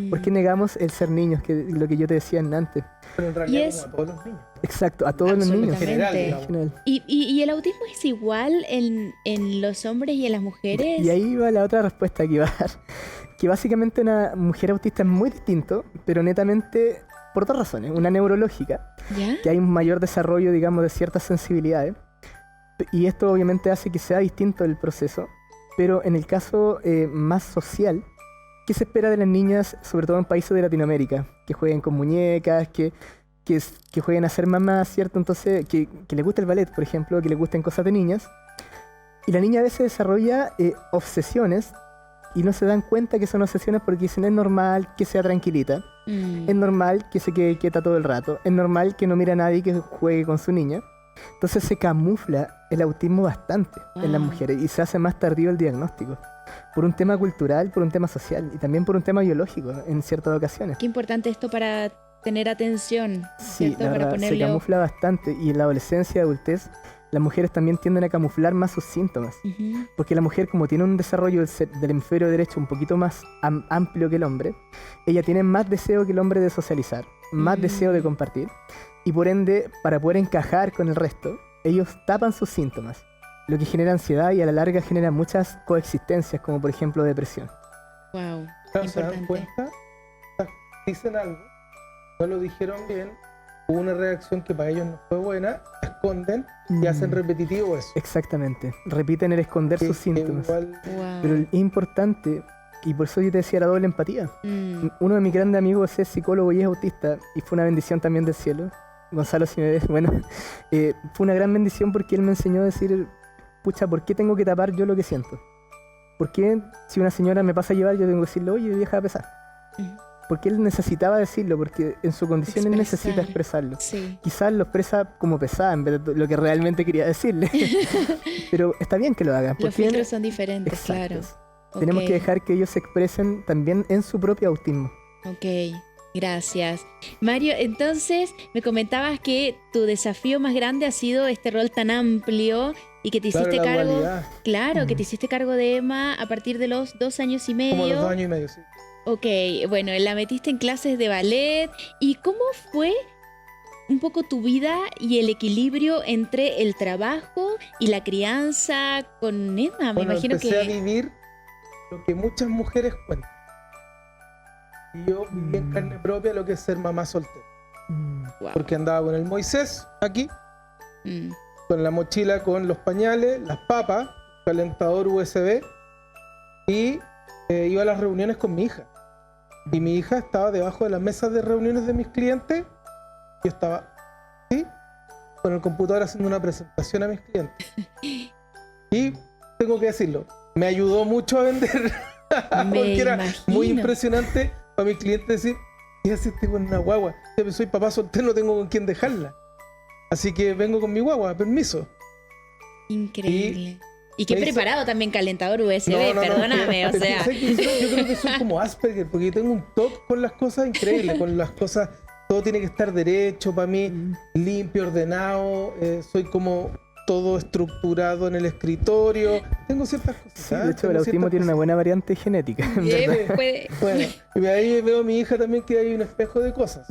¿por qué negamos el ser niños, que lo que yo te decía antes? Pero en realidad Y es- como a todos los niños. Exacto, a todos los niños. En general, Absolutamente. digamos. En general. ¿Y el autismo es igual en los hombres y en las mujeres? Y ahí va la otra respuesta que iba a dar. Que básicamente una mujer autista es muy distinto, pero netamente por dos razones. Una neurológica, ¿Ya? que hay un mayor desarrollo, digamos, de ciertas sensibilidades. Y esto obviamente hace que sea distinto el proceso. Pero en el caso más social, ¿qué se espera de las niñas, sobre todo en países de Latinoamérica? Que jueguen con muñecas, que jueguen a ser mamás, ¿cierto? Entonces, que les guste el ballet, por ejemplo, que les gusten cosas de niñas. Y la niña a veces desarrolla obsesiones y no se dan cuenta que son obsesiones porque dicen es normal que sea tranquilita, es normal que se quede quieta todo el rato, es normal que no mire a nadie que juegue con su niña. Entonces se camufla el autismo bastante en las Wow. mujeres y se hace más tardío el diagnóstico. Por un tema cultural, por un tema social y también por un tema biológico en ciertas ocasiones. Qué importante esto para tener atención, Sí, ¿cierto? la Para verdad, se ponerle ojo. camufla bastante y en la adolescencia y adultez las mujeres también tienden a camuflar más sus síntomas. Ujú. Porque la mujer, como tiene un desarrollo del hemisferio derecho un poquito más amplio que el hombre, ella tiene más deseo que el hombre de socializar, más deseo de compartir, y por ende, para poder encajar con el resto, ellos tapan sus síntomas, lo que genera ansiedad y a la larga genera muchas coexistencias, como por ejemplo depresión. Wow. Claro, se dan Importante. cuenta, dicen algo, no lo dijeron bien, hubo una reacción que para ellos no fue buena, esconden y hacen repetitivo eso. Exactamente, repiten el esconder sus Que síntomas. igual, Wow. Pero es importante, y por eso yo te decía la doble empatía. Mm. Uno de mis grandes amigos es psicólogo y es autista, y fue una bendición también del cielo. Gonzalo, si me ves, bueno, fue una gran bendición porque él me enseñó a decir, pucha, ¿por qué tengo que tapar yo lo que siento? ¿Por qué si una señora me pasa a llevar, yo tengo que decirle, oye, vieja, pesar? Ujú. Porque él necesitaba decirlo, porque en su condición él necesita Expresar. expresarlo. Sí. Quizás lo expresa como pesada en vez de lo que realmente quería decirle. Pero está bien que lo hagan. Los porque filtros son diferentes, Exacto. claro. Tenemos Ok. que dejar que ellos se expresen también en su propio autismo. Ok, gracias. Mario, entonces me comentabas que tu desafío más grande ha sido este rol tan amplio y que te claro, hiciste la cargo, dualidad, claro, que te hiciste cargo de Emma a partir de los 2 años y como los medio. 2 años y medio, sí. Ok, bueno, la metiste en clases de ballet. ¿Y cómo fue un poco tu vida y el equilibrio entre el trabajo y la crianza con Emma? Me Bueno, imagino empecé a que... vivir lo que muchas mujeres cuentan. Y yo viví en carne propia lo que es ser mamá soltera. Wow. Porque andaba con el Moisés aquí, Mm. con la mochila con los pañales, las papas, calentador USB y iba a las reuniones con mi hija. Y mi hija estaba debajo de las mesas de reuniones de mis clientes. Yo estaba, ¿sí?, con el computador haciendo una presentación a mis clientes. Y tengo que decirlo, me ayudó mucho a vender. Porque era muy impresionante para mis clientes decir, ¿qué hace este con una guagua? Yo soy papá soltero, no tengo con quién dejarla. Así que vengo con mi guagua, permiso. Increíble. Y qué preparado también calentador USB, perdóname, o sea. Yo creo que soy como Asperger, porque tengo un toque con las cosas increíble, con las cosas, todo tiene que estar derecho para mí, limpio, ordenado, soy como todo estructurado en el escritorio, tengo ciertas cosas. Sí, de hecho, el autismo tiene una buena variante genética. Bueno, y ahí veo a mi hija también que hay un espejo de cosas.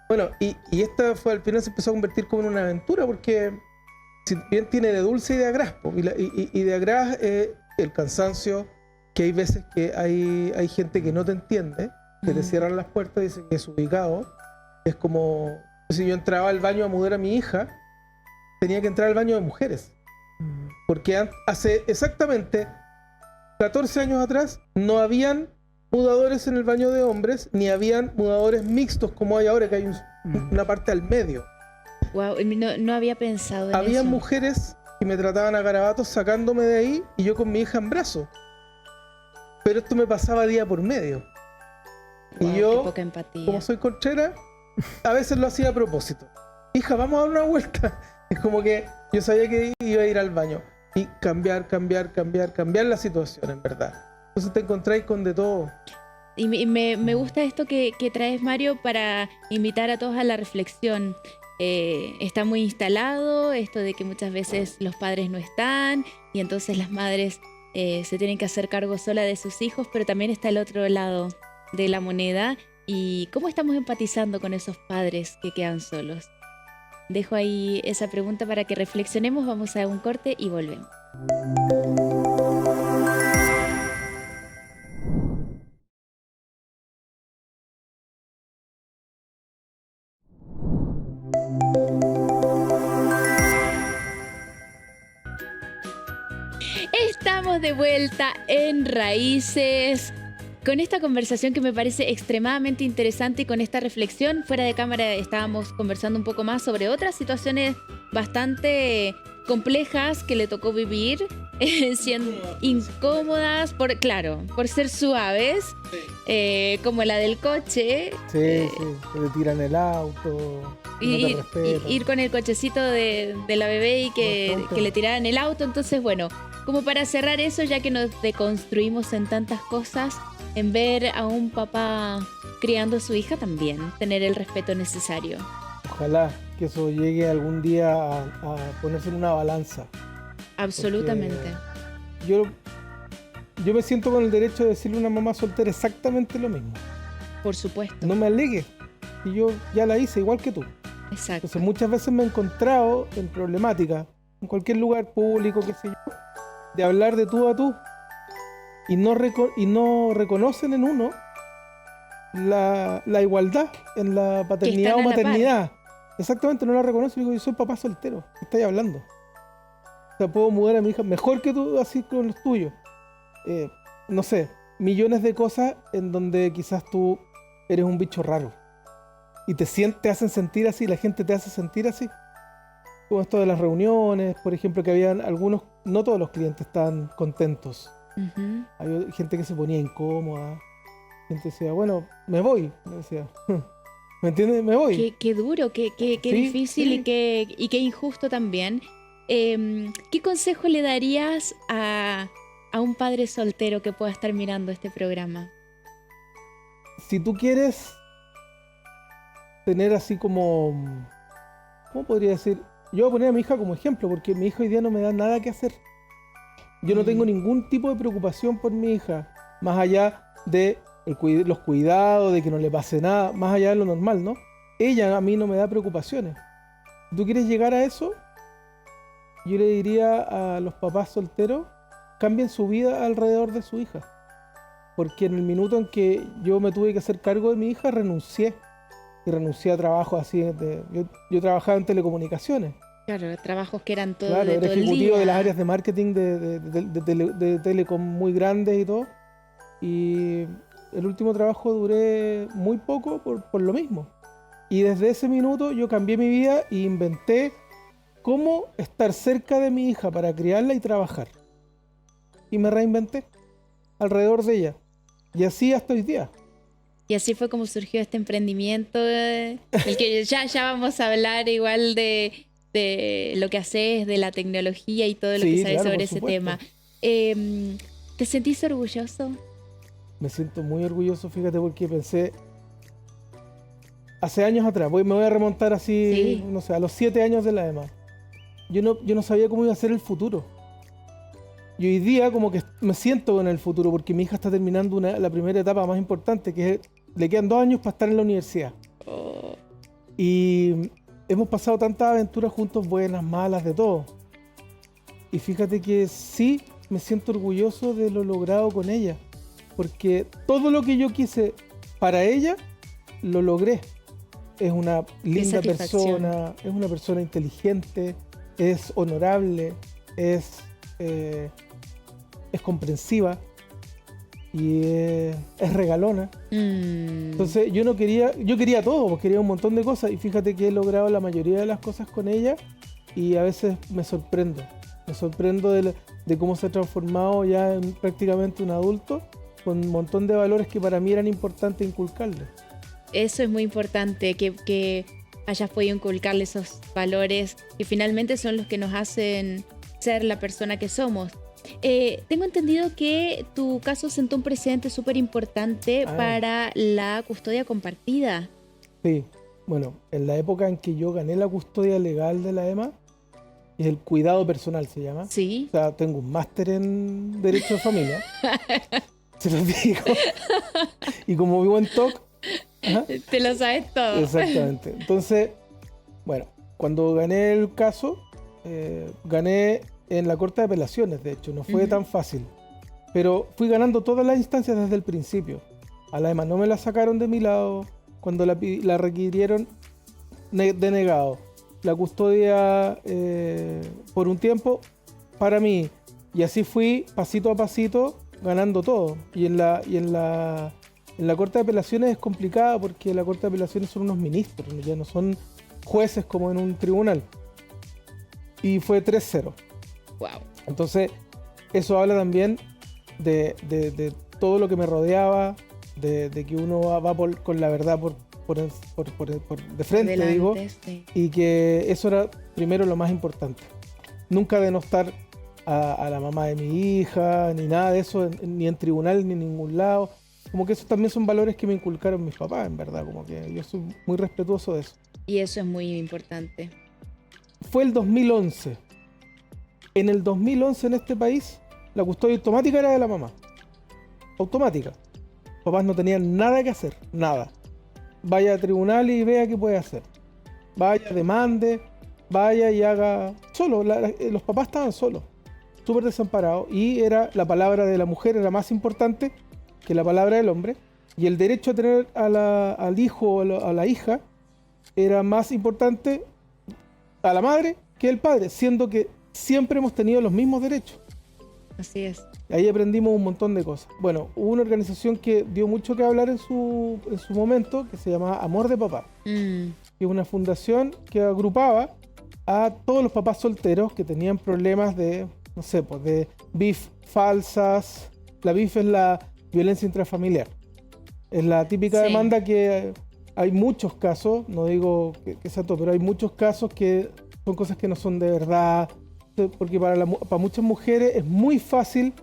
Bueno, y esta fue, al final se empezó a convertir como en una aventura, porque si bien tiene de dulce y de agraz, y de agraz el cansancio, que hay veces que hay gente que no te entiende, que te cierran las puertas, dicen que es ubicado. Es como si yo entraba al baño a mudar a mi hija, tenía que entrar al baño de mujeres. Porque hace exactamente 14 años atrás no habían mudadores en el baño de hombres, ni habían mudadores mixtos como hay ahora, que hay una parte al medio. Wow, no había pensado en Había eso. mujeres que me trataban a garabatos sacándome de ahí y yo con mi hija en brazos. Pero esto me pasaba día por medio. Wow, y yo, qué poca empatía. como soy conchera, a veces lo hacía a propósito. Hija, vamos a dar una vuelta. Es como que yo sabía que iba a ir al baño. Y cambiar la situación, en verdad. Entonces te encontráis con de todo. Y me gusta esto que traes, Mario, para invitar a todos a la reflexión. Está muy instalado esto de que muchas veces los padres no están y entonces las madres se tienen que hacer cargo sola de sus hijos, pero también está el otro lado de la moneda y cómo estamos empatizando con esos padres que quedan solos. Dejo ahí esa pregunta para que reflexionemos, vamos a un corte y volvemos. Estamos de vuelta en Raíces con esta conversación que me parece extremadamente interesante y con esta reflexión. Fuera de cámara estábamos conversando un poco más sobre otras situaciones bastante complejas que le tocó vivir, siendo incómodas, por ser suaves, como la del coche. Sí, que te tiran el auto. Y ir con el cochecito de la bebé y que le tiraran el auto. Entonces, bueno, como para cerrar eso, ya que nos deconstruimos en tantas cosas, en ver a un papá criando a su hija también, tener el respeto necesario. Ojalá que eso llegue algún día a ponerse en una balanza. Absolutamente. Yo me siento con el derecho de decirle a una mamá soltera exactamente lo mismo. Por supuesto. No me alegues. Y yo ya la hice igual que tú. Exacto. Entonces muchas veces me he encontrado en problemática, en cualquier lugar público, qué sé yo, de hablar de tú a tú y no reconocen en uno la igualdad en la paternidad o maternidad. Exactamente, no la reconocen. Digo, yo soy papá soltero, ¿qué estáis hablando? O sea, puedo mudar a mi hija mejor que tú, así con los tuyos. No sé, millones de cosas en donde quizás tú eres un bicho raro y te hacen sentir así, la gente te hace sentir así. Como esto de las reuniones, por ejemplo, que habían algunos, no todos los clientes estaban contentos. Había gente que se ponía incómoda. Gente decía, bueno, me voy. Me decía, ¿me entiendes? Me voy. Qué duro, qué Sí, difícil sí. y qué injusto también. ¿Qué consejo le darías a un padre soltero que pueda estar mirando este programa? Si tú quieres tener así como, ¿cómo podría decir? Yo voy a poner a mi hija como ejemplo, porque mi hija hoy día no me da nada que hacer. Yo no tengo ningún tipo de preocupación por mi hija, más allá de los cuidados, de que no le pase nada, más allá de lo normal, ¿no? Ella a mí no me da preocupaciones. Si tú quieres llegar a eso, yo le diría a los papás solteros, cambien su vida alrededor de su hija. Porque en el minuto en que yo me tuve que hacer cargo de mi hija, renuncié. Y renuncié a trabajos así. Yo trabajaba en telecomunicaciones. Claro, trabajos que eran todo, Claro, de era todo el ejecutivo día. de las áreas de marketing de telecom muy grandes y todo. y el último trabajo duré muy poco por lo mismo. Y desde ese minuto yo cambié mi vida e inventé cómo estar cerca de mi hija para criarla y trabajar. Y me reinventé alrededor de ella. Y así hasta hoy día. Y así fue como surgió este emprendimiento, del que ya vamos a hablar igual de lo que haces, de la tecnología y todo lo que sabes claro, sobre por ese supuesto. tema. ¿Te sentís orgulloso? Me siento muy orgulloso, fíjate, porque pensé hace años atrás, me voy a remontar así, Sí. no sé, a los 7 años de la EMA. Yo no sabía cómo iba a ser el futuro. Y hoy día como que me siento en el futuro, porque mi hija está terminando la primera etapa más importante, que le quedan 2 años para estar en la universidad. Oh, Y hemos pasado tantas aventuras juntos, buenas, malas, de todo. Y fíjate que sí me siento orgulloso de lo logrado con ella, porque todo lo que yo quise para ella, lo logré. Es una linda satisfacción. persona, es una persona inteligente, es honorable, es comprensiva y es regalona. Entonces yo quería todo, pues quería un montón de cosas, y fíjate que he logrado la mayoría de las cosas con ella, y a veces me sorprendo de cómo se ha transformado ya en prácticamente un adulto, con un montón de valores que para mí eran importantes inculcarle. eso es muy importante, que hayas podido inculcarle esos valores que finalmente son los que nos hacen ser la persona que somos. Tengo entendido que tu caso sentó un precedente súper importante para la custodia compartida. Sí, bueno, en la época en que yo gané la custodia legal de la EMA, es el cuidado personal se llama. Sí. O sea, tengo un máster en Derecho de Familia. Se los digo. Y como vivo en TOC. Ajá, Te lo sabes todo. exactamente. Entonces, bueno, cuando gané el caso, gané en la Corte de Apelaciones, de hecho. No fue tan fácil. Pero fui ganando todas las instancias desde el principio. A la EMA no me la sacaron de mi lado. Cuando la requirieron, denegado. La custodia por un tiempo para mí, y así fui pasito a pasito ganando todo. Y en la Corte de Apelaciones es complicada, porque la Corte de Apelaciones son unos ministros, ya no son jueces como en un tribunal. Y fue 3-0. Wow. Entonces eso habla también de todo lo que me rodeaba, de que uno va con la verdad de frente, Adelante, digo. sí. Y que eso era primero lo más importante. Nunca denostar a la mamá de mi hija, ni nada de eso, ni en tribunal, ni en ningún lado. Como que esos también son valores que me inculcaron mis papás, en verdad. Como que yo soy muy respetuoso de eso. Y eso es muy importante. Fue el 2011. En el 2011 en este país, la custodia automática era de la mamá. Automática. Los papás no tenían nada que hacer, nada. Vaya a tribunal y vea qué puede hacer. Vaya, demande, vaya y haga... Solo, los papás estaban solos, súper desamparados, y la palabra de la mujer era más importante que la palabra del hombre, y el derecho a tener al hijo o a la hija era más importante a la madre que el padre, siendo que siempre hemos tenido los mismos derechos. Así es. Ahí aprendimos un montón de cosas. Bueno, hubo una organización que dio mucho que hablar en su momento, que se llamaba Amor de Papá, que es una fundación que agrupaba a todos los papás solteros que tenían problemas de, no sé, pues de BIF falsas. La BIF es la violencia intrafamiliar. Es la típica Sí. demanda que hay muchos casos, no digo que sea todo, pero hay muchos casos que son cosas que no son de verdad, porque para muchas mujeres es muy fácil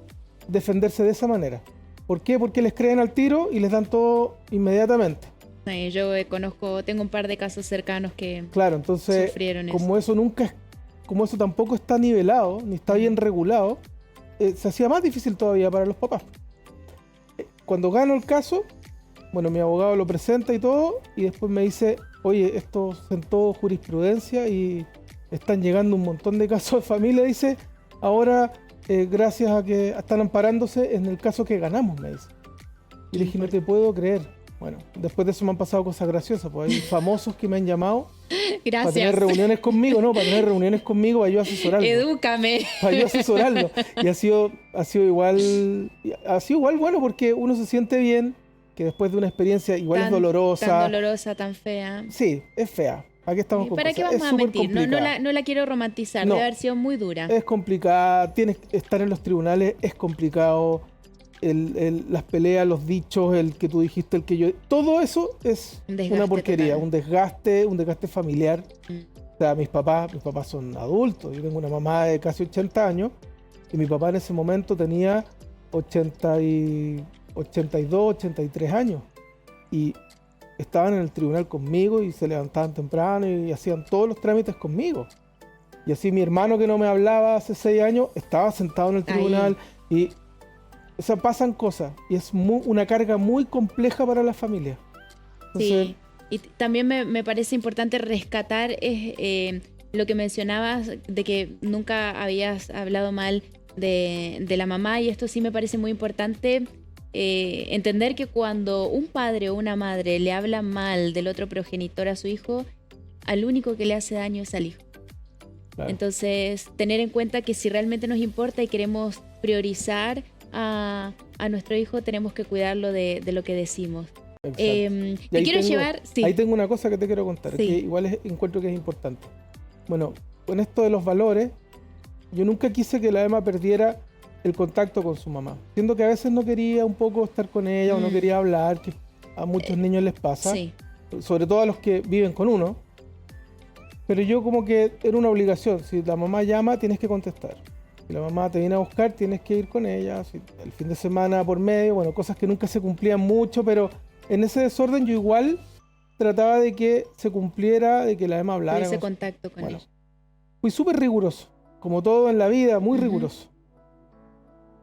defenderse de esa manera. ¿Por qué? Porque les creen al tiro y les dan todo inmediatamente. Sí, yo tengo un par de casos cercanos que Claro, entonces, sufrieron como eso tampoco está nivelado, ni está bien regulado, se hacía más difícil todavía para los papás. Cuando gano el caso, bueno, mi abogado lo presenta y todo, y después me dice, oye, esto sentó jurisprudencia y están llegando un montón de casos de familia, dice, ahora gracias a que están amparándose en el caso que ganamos, me dice. Y le dije, no te puedo creer. Bueno, después de eso me han pasado cosas graciosas, pues hay famosos que me han llamado para tener Gracias. reuniones conmigo, para tener reuniones conmigo para yo asesorarlo. Edúcame. Para yo asesorarlo. Y ha sido igual bueno porque uno se siente bien, que después de una experiencia igual es dolorosa. Tan dolorosa, tan fea. Sí, es fea. ¿Para qué estamos con ¿Para cosas? qué vamos Es a súper mentir? No complicada. no la quiero romantizar, No. debe haber sido muy dura. Es complicada, tienes que estar en los tribunales, es complicado. Las peleas, los dichos, el que tú dijiste, el que yo... Todo eso es Un desgaste una porquería, total. un desgaste familiar. O sea, mis papás son adultos. Yo tengo una mamá de casi 80 años y mi papá en ese momento tenía 82, 83 años. Y estaban en el tribunal conmigo y se levantaban temprano y hacían todos los trámites conmigo. Y así mi hermano que no me hablaba hace 6 años estaba sentado en el tribunal y... O sea, pasan cosas y es una carga muy compleja para la familia. Entonces, Sí, y también me parece importante rescatar lo que mencionabas de que nunca habías hablado mal de la mamá, y esto sí me parece muy importante, entender que cuando un padre o una madre le habla mal del otro progenitor a su hijo, al único que le hace daño es al hijo. claro. Entonces, tener en cuenta que si realmente nos importa y queremos priorizar a nuestro hijo, tenemos que cuidarlo de lo que decimos. Exacto. Te Y ahí quiero llevar... Sí. Ahí tengo una cosa que te quiero contar, Sí. que igual encuentro que es importante. Bueno, con esto de los valores, yo nunca quise que la Emma perdiera el contacto con su mamá. Siendo que a veces no quería un poco estar con ella o no quería hablar, que a muchos niños les pasa, Sí. sobre todo a los que viven con uno. Pero yo como que era una obligación, si la mamá llama tienes que contestar. Si la mamá te viene a buscar tienes que ir con ella, si el fin de semana por medio, bueno, cosas que nunca se cumplían mucho, pero en ese desorden yo igual trataba de que se cumpliera, de que la Emma hablara. Ese con contacto con Bueno, ella. fui súper riguroso, como todo en la vida, muy Ujú. riguroso.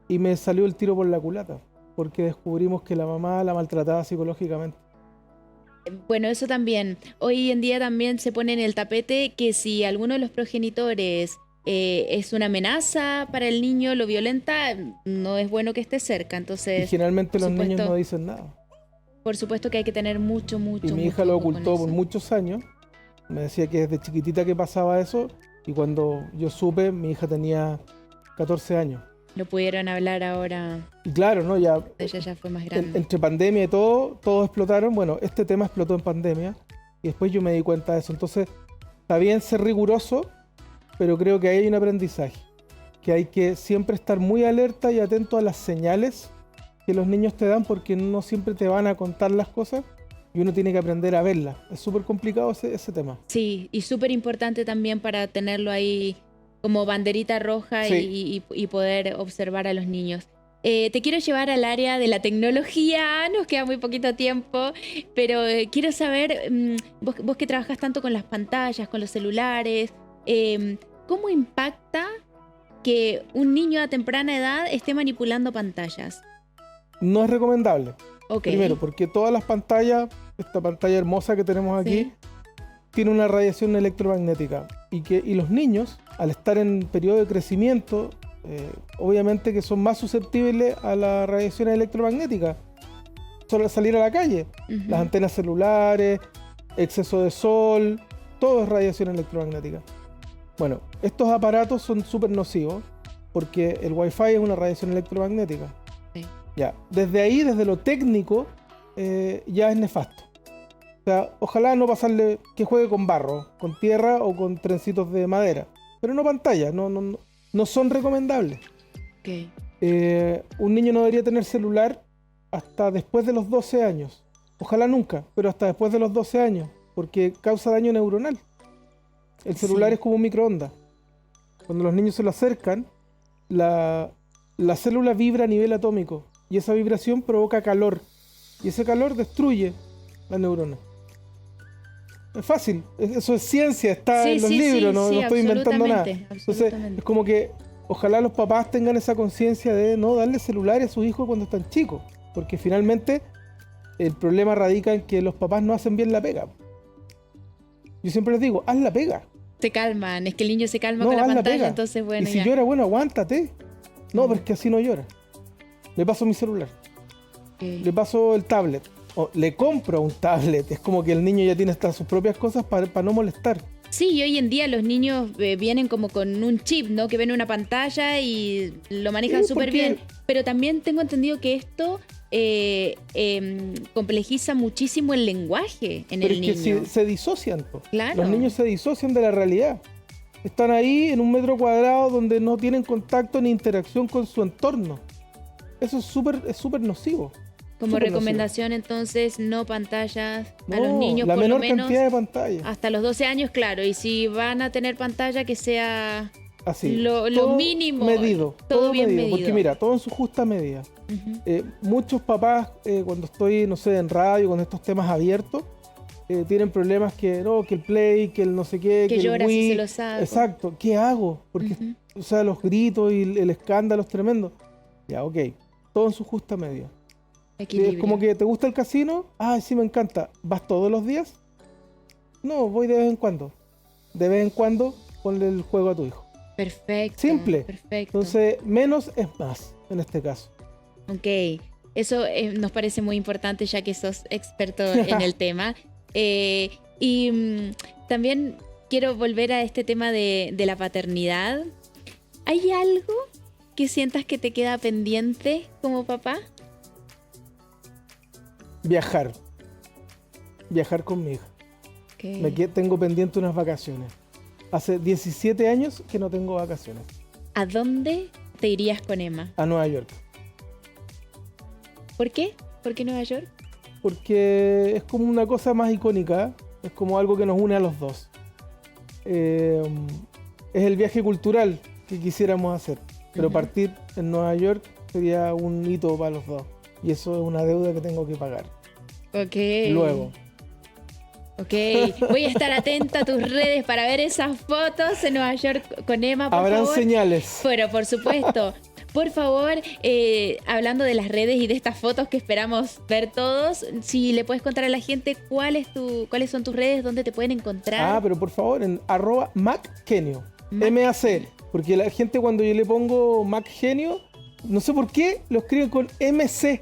Y me salió el tiro por la culata, porque descubrimos que la mamá la maltrataba psicológicamente. Bueno, eso también. Hoy en día también se pone en el tapete que si alguno de los progenitores es una amenaza para el niño, lo violenta, no es bueno que esté cerca. Y Entonces, generalmente los supuesto, niños no dicen nada. por supuesto que hay que tener mucho Y mi hija lo ocultó por mucho. muchos años. Me decía que desde chiquitita que pasaba eso. Y cuando yo supe, mi hija tenía 14 años. No pudieron hablar ahora, Y claro, ¿no? Ya ella ya fue más grande. entre pandemia y todo, todos explotaron. Bueno, este tema explotó en pandemia. Y después yo me di cuenta de eso. Entonces, está bien ser riguroso, pero creo que ahí hay un aprendizaje. Que hay que siempre estar muy alerta y atento a las señales que los niños te dan, porque no siempre te van a contar las cosas y uno tiene que aprender a verlas. Es súper complicado ese tema. Sí, y súper importante también para tenerlo ahí como banderita roja Sí. y poder observar a los niños. Te quiero llevar al área de la tecnología, nos queda muy poquito tiempo, pero quiero saber, vos que trabajas tanto con las pantallas, con los celulares, ¿cómo impacta que un niño a temprana edad esté manipulando pantallas? No es recomendable. Ok. Primero, porque todas las pantallas, esta pantalla hermosa que tenemos aquí, Sí. tiene una radiación electromagnética. Y los niños, al estar en periodo de crecimiento, obviamente que son más susceptibles a la radiación electromagnética. Solo al salir a la calle, Ujú. las antenas celulares, exceso de sol, todo es radiación electromagnética. Bueno, estos aparatos son súper nocivos porque el Wi-Fi es una radiación electromagnética. Sí. Ya, desde ahí, desde lo técnico, ya es nefasto. O sea, ojalá no pasarle que juegue con barro, con tierra o con trencitos de madera, pero no pantalla, no son recomendables. Ok. Un niño no debería tener celular hasta después de los 12 años. Ojalá nunca, pero hasta después de los 12 años, porque causa daño neuronal. El celular Sí. es como un microondas. Cuando los niños se lo acercan, la célula vibra a nivel atómico y esa vibración provoca calor y ese calor destruye la neurona. Es fácil, eso es ciencia, está Sí, en los sí, libros, sí, no, sí, no estoy inventando nada. absolutamente, Entonces, absolutamente. es como que ojalá los papás tengan esa conciencia de no darle celulares a sus hijos cuando están chicos, porque finalmente el problema radica en que los papás no hacen bien la pega. Yo siempre les digo, haz la pega. Se calman, es que el niño se calma No, con la haz la pantalla, pega. entonces bueno, Y si ya. llora, bueno, aguántate. No, pero es que así no llora. Le paso mi celular, Ok. le paso el tablet o le compro un tablet. Es como que el niño ya tiene hasta sus propias cosas para no molestar. Sí, y hoy en día los niños vienen como con un chip, ¿no? Que ven una pantalla y lo manejan súper bien. Pero también tengo entendido que esto complejiza muchísimo el lenguaje en el niño. Pero es que se disocian. Claro. Los niños se disocian de la realidad. Están ahí en un metro cuadrado donde no tienen contacto ni interacción con su entorno. Eso es súper nocivo. Como súper recomendación, entonces, no pantallas a No, los niños, la por lo menor menos cantidad de pantallas. hasta los 12 años, claro. Y si van a tener pantalla, que sea Así. lo todo mínimo. medido. Todo bien medido. Porque mira, todo en su justa medida. Ujú. Muchos papás, cuando estoy, no sé, en radio con estos temas abiertos, tienen problemas que el Play, que el no sé qué, Que el llora si Wii. se lo saco. Exacto. ¿Qué hago? Porque, Ujú. o sea, los gritos y el escándalo es tremendo. Ya, ok. Todo en su justa medida. Equilibrio. Es como que te gusta el casino. Ah, sí, me encanta. ¿Vas todos los días? No, voy de vez en cuando. De vez en cuando, ponle el juego a tu hijo. Perfecto. Simple. Perfecto. Entonces, menos es más en este caso. Ok, eso nos parece muy importante ya que sos experto en el tema. También quiero volver a este tema de la paternidad. ¿Hay algo que sientas que te queda pendiente como papá? Viajar. Viajar con mi hija. Okay. Tengo pendiente unas vacaciones. Hace 17 años que no tengo vacaciones. ¿A dónde te irías con Emma? A Nueva York. ¿Por qué? ¿Por qué Nueva York? Porque es como una cosa más icónica. Es como algo que nos une a los dos. Es el viaje cultural que quisiéramos hacer. Pero partir en Nueva York sería un hito para los dos. Y eso es una deuda que tengo que pagar. Ok. Luego. Ok, voy a estar atenta a tus redes para ver esas fotos en Nueva York con Emma, por Habrán favor. señales. Pero por supuesto. Por favor, hablando de las redes y de estas fotos que esperamos ver todos, si le puedes contar a la gente cuáles son tus redes, dónde te pueden encontrar. Ah, pero por favor, en @MacGenio. Mac- M-A-C. Porque la gente cuando yo le pongo MacGenio, no sé por qué, lo escriben con MC.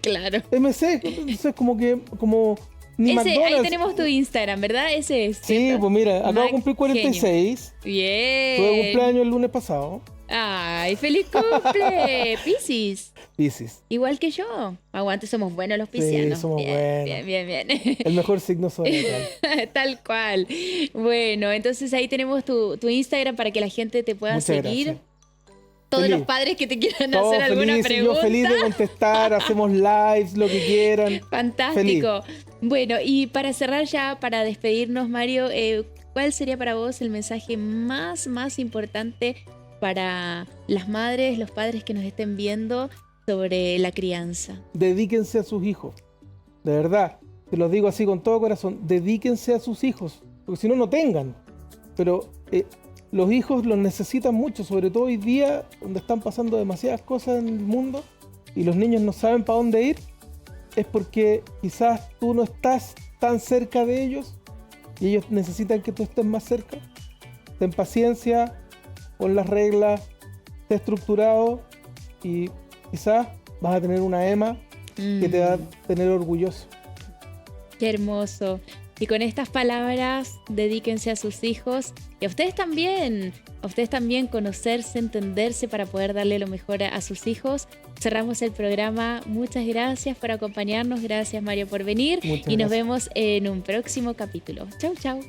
Claro. MC, entonces como ni Ese, ahí McDonald's. tenemos tu Instagram, ¿verdad? Ese es. Sí, ¿cierto? pues mira, acabo de Mac cumplir 46. Bien. Tuve cumpleaños el lunes pasado. Ay, feliz cumple, Piscis. Piscis. Igual que yo. Aguante, somos buenos los piscianos. Sí, somos bien, buenos. Bien. El mejor signo zodiacal. Tal cual. Bueno, entonces ahí tenemos tu Instagram para que la gente te pueda Muchas seguir. gracias. Todos Feliz. los padres que te quieran Todos hacer alguna felices, pregunta. yo feliz de contestar, hacemos lives, lo que quieran. Fantástico. Bueno, y para cerrar ya, para despedirnos, Mario, ¿cuál sería para vos el mensaje más importante para las madres, los padres que nos estén viendo sobre la crianza? Dedíquense a sus hijos. De verdad, te lo digo así con todo corazón. Dedíquense a sus hijos. Porque si no, no tengan. Pero los hijos los necesitan mucho, sobre todo hoy día, donde están pasando demasiadas cosas en el mundo y los niños no saben para dónde ir. Es porque quizás tú no estás tan cerca de ellos y ellos necesitan que tú estés más cerca. Ten paciencia, pon las reglas, sé estructurado y quizás vas a tener una Emma que te va a tener orgulloso. Qué hermoso. Y con estas palabras, dedíquense a sus hijos y a ustedes también conocerse, entenderse para poder darle lo mejor a sus hijos. Cerramos el programa. Muchas gracias por acompañarnos. Gracias, Mario, por venir. Muchas y nos gracias. vemos en un próximo capítulo. Chau, chau.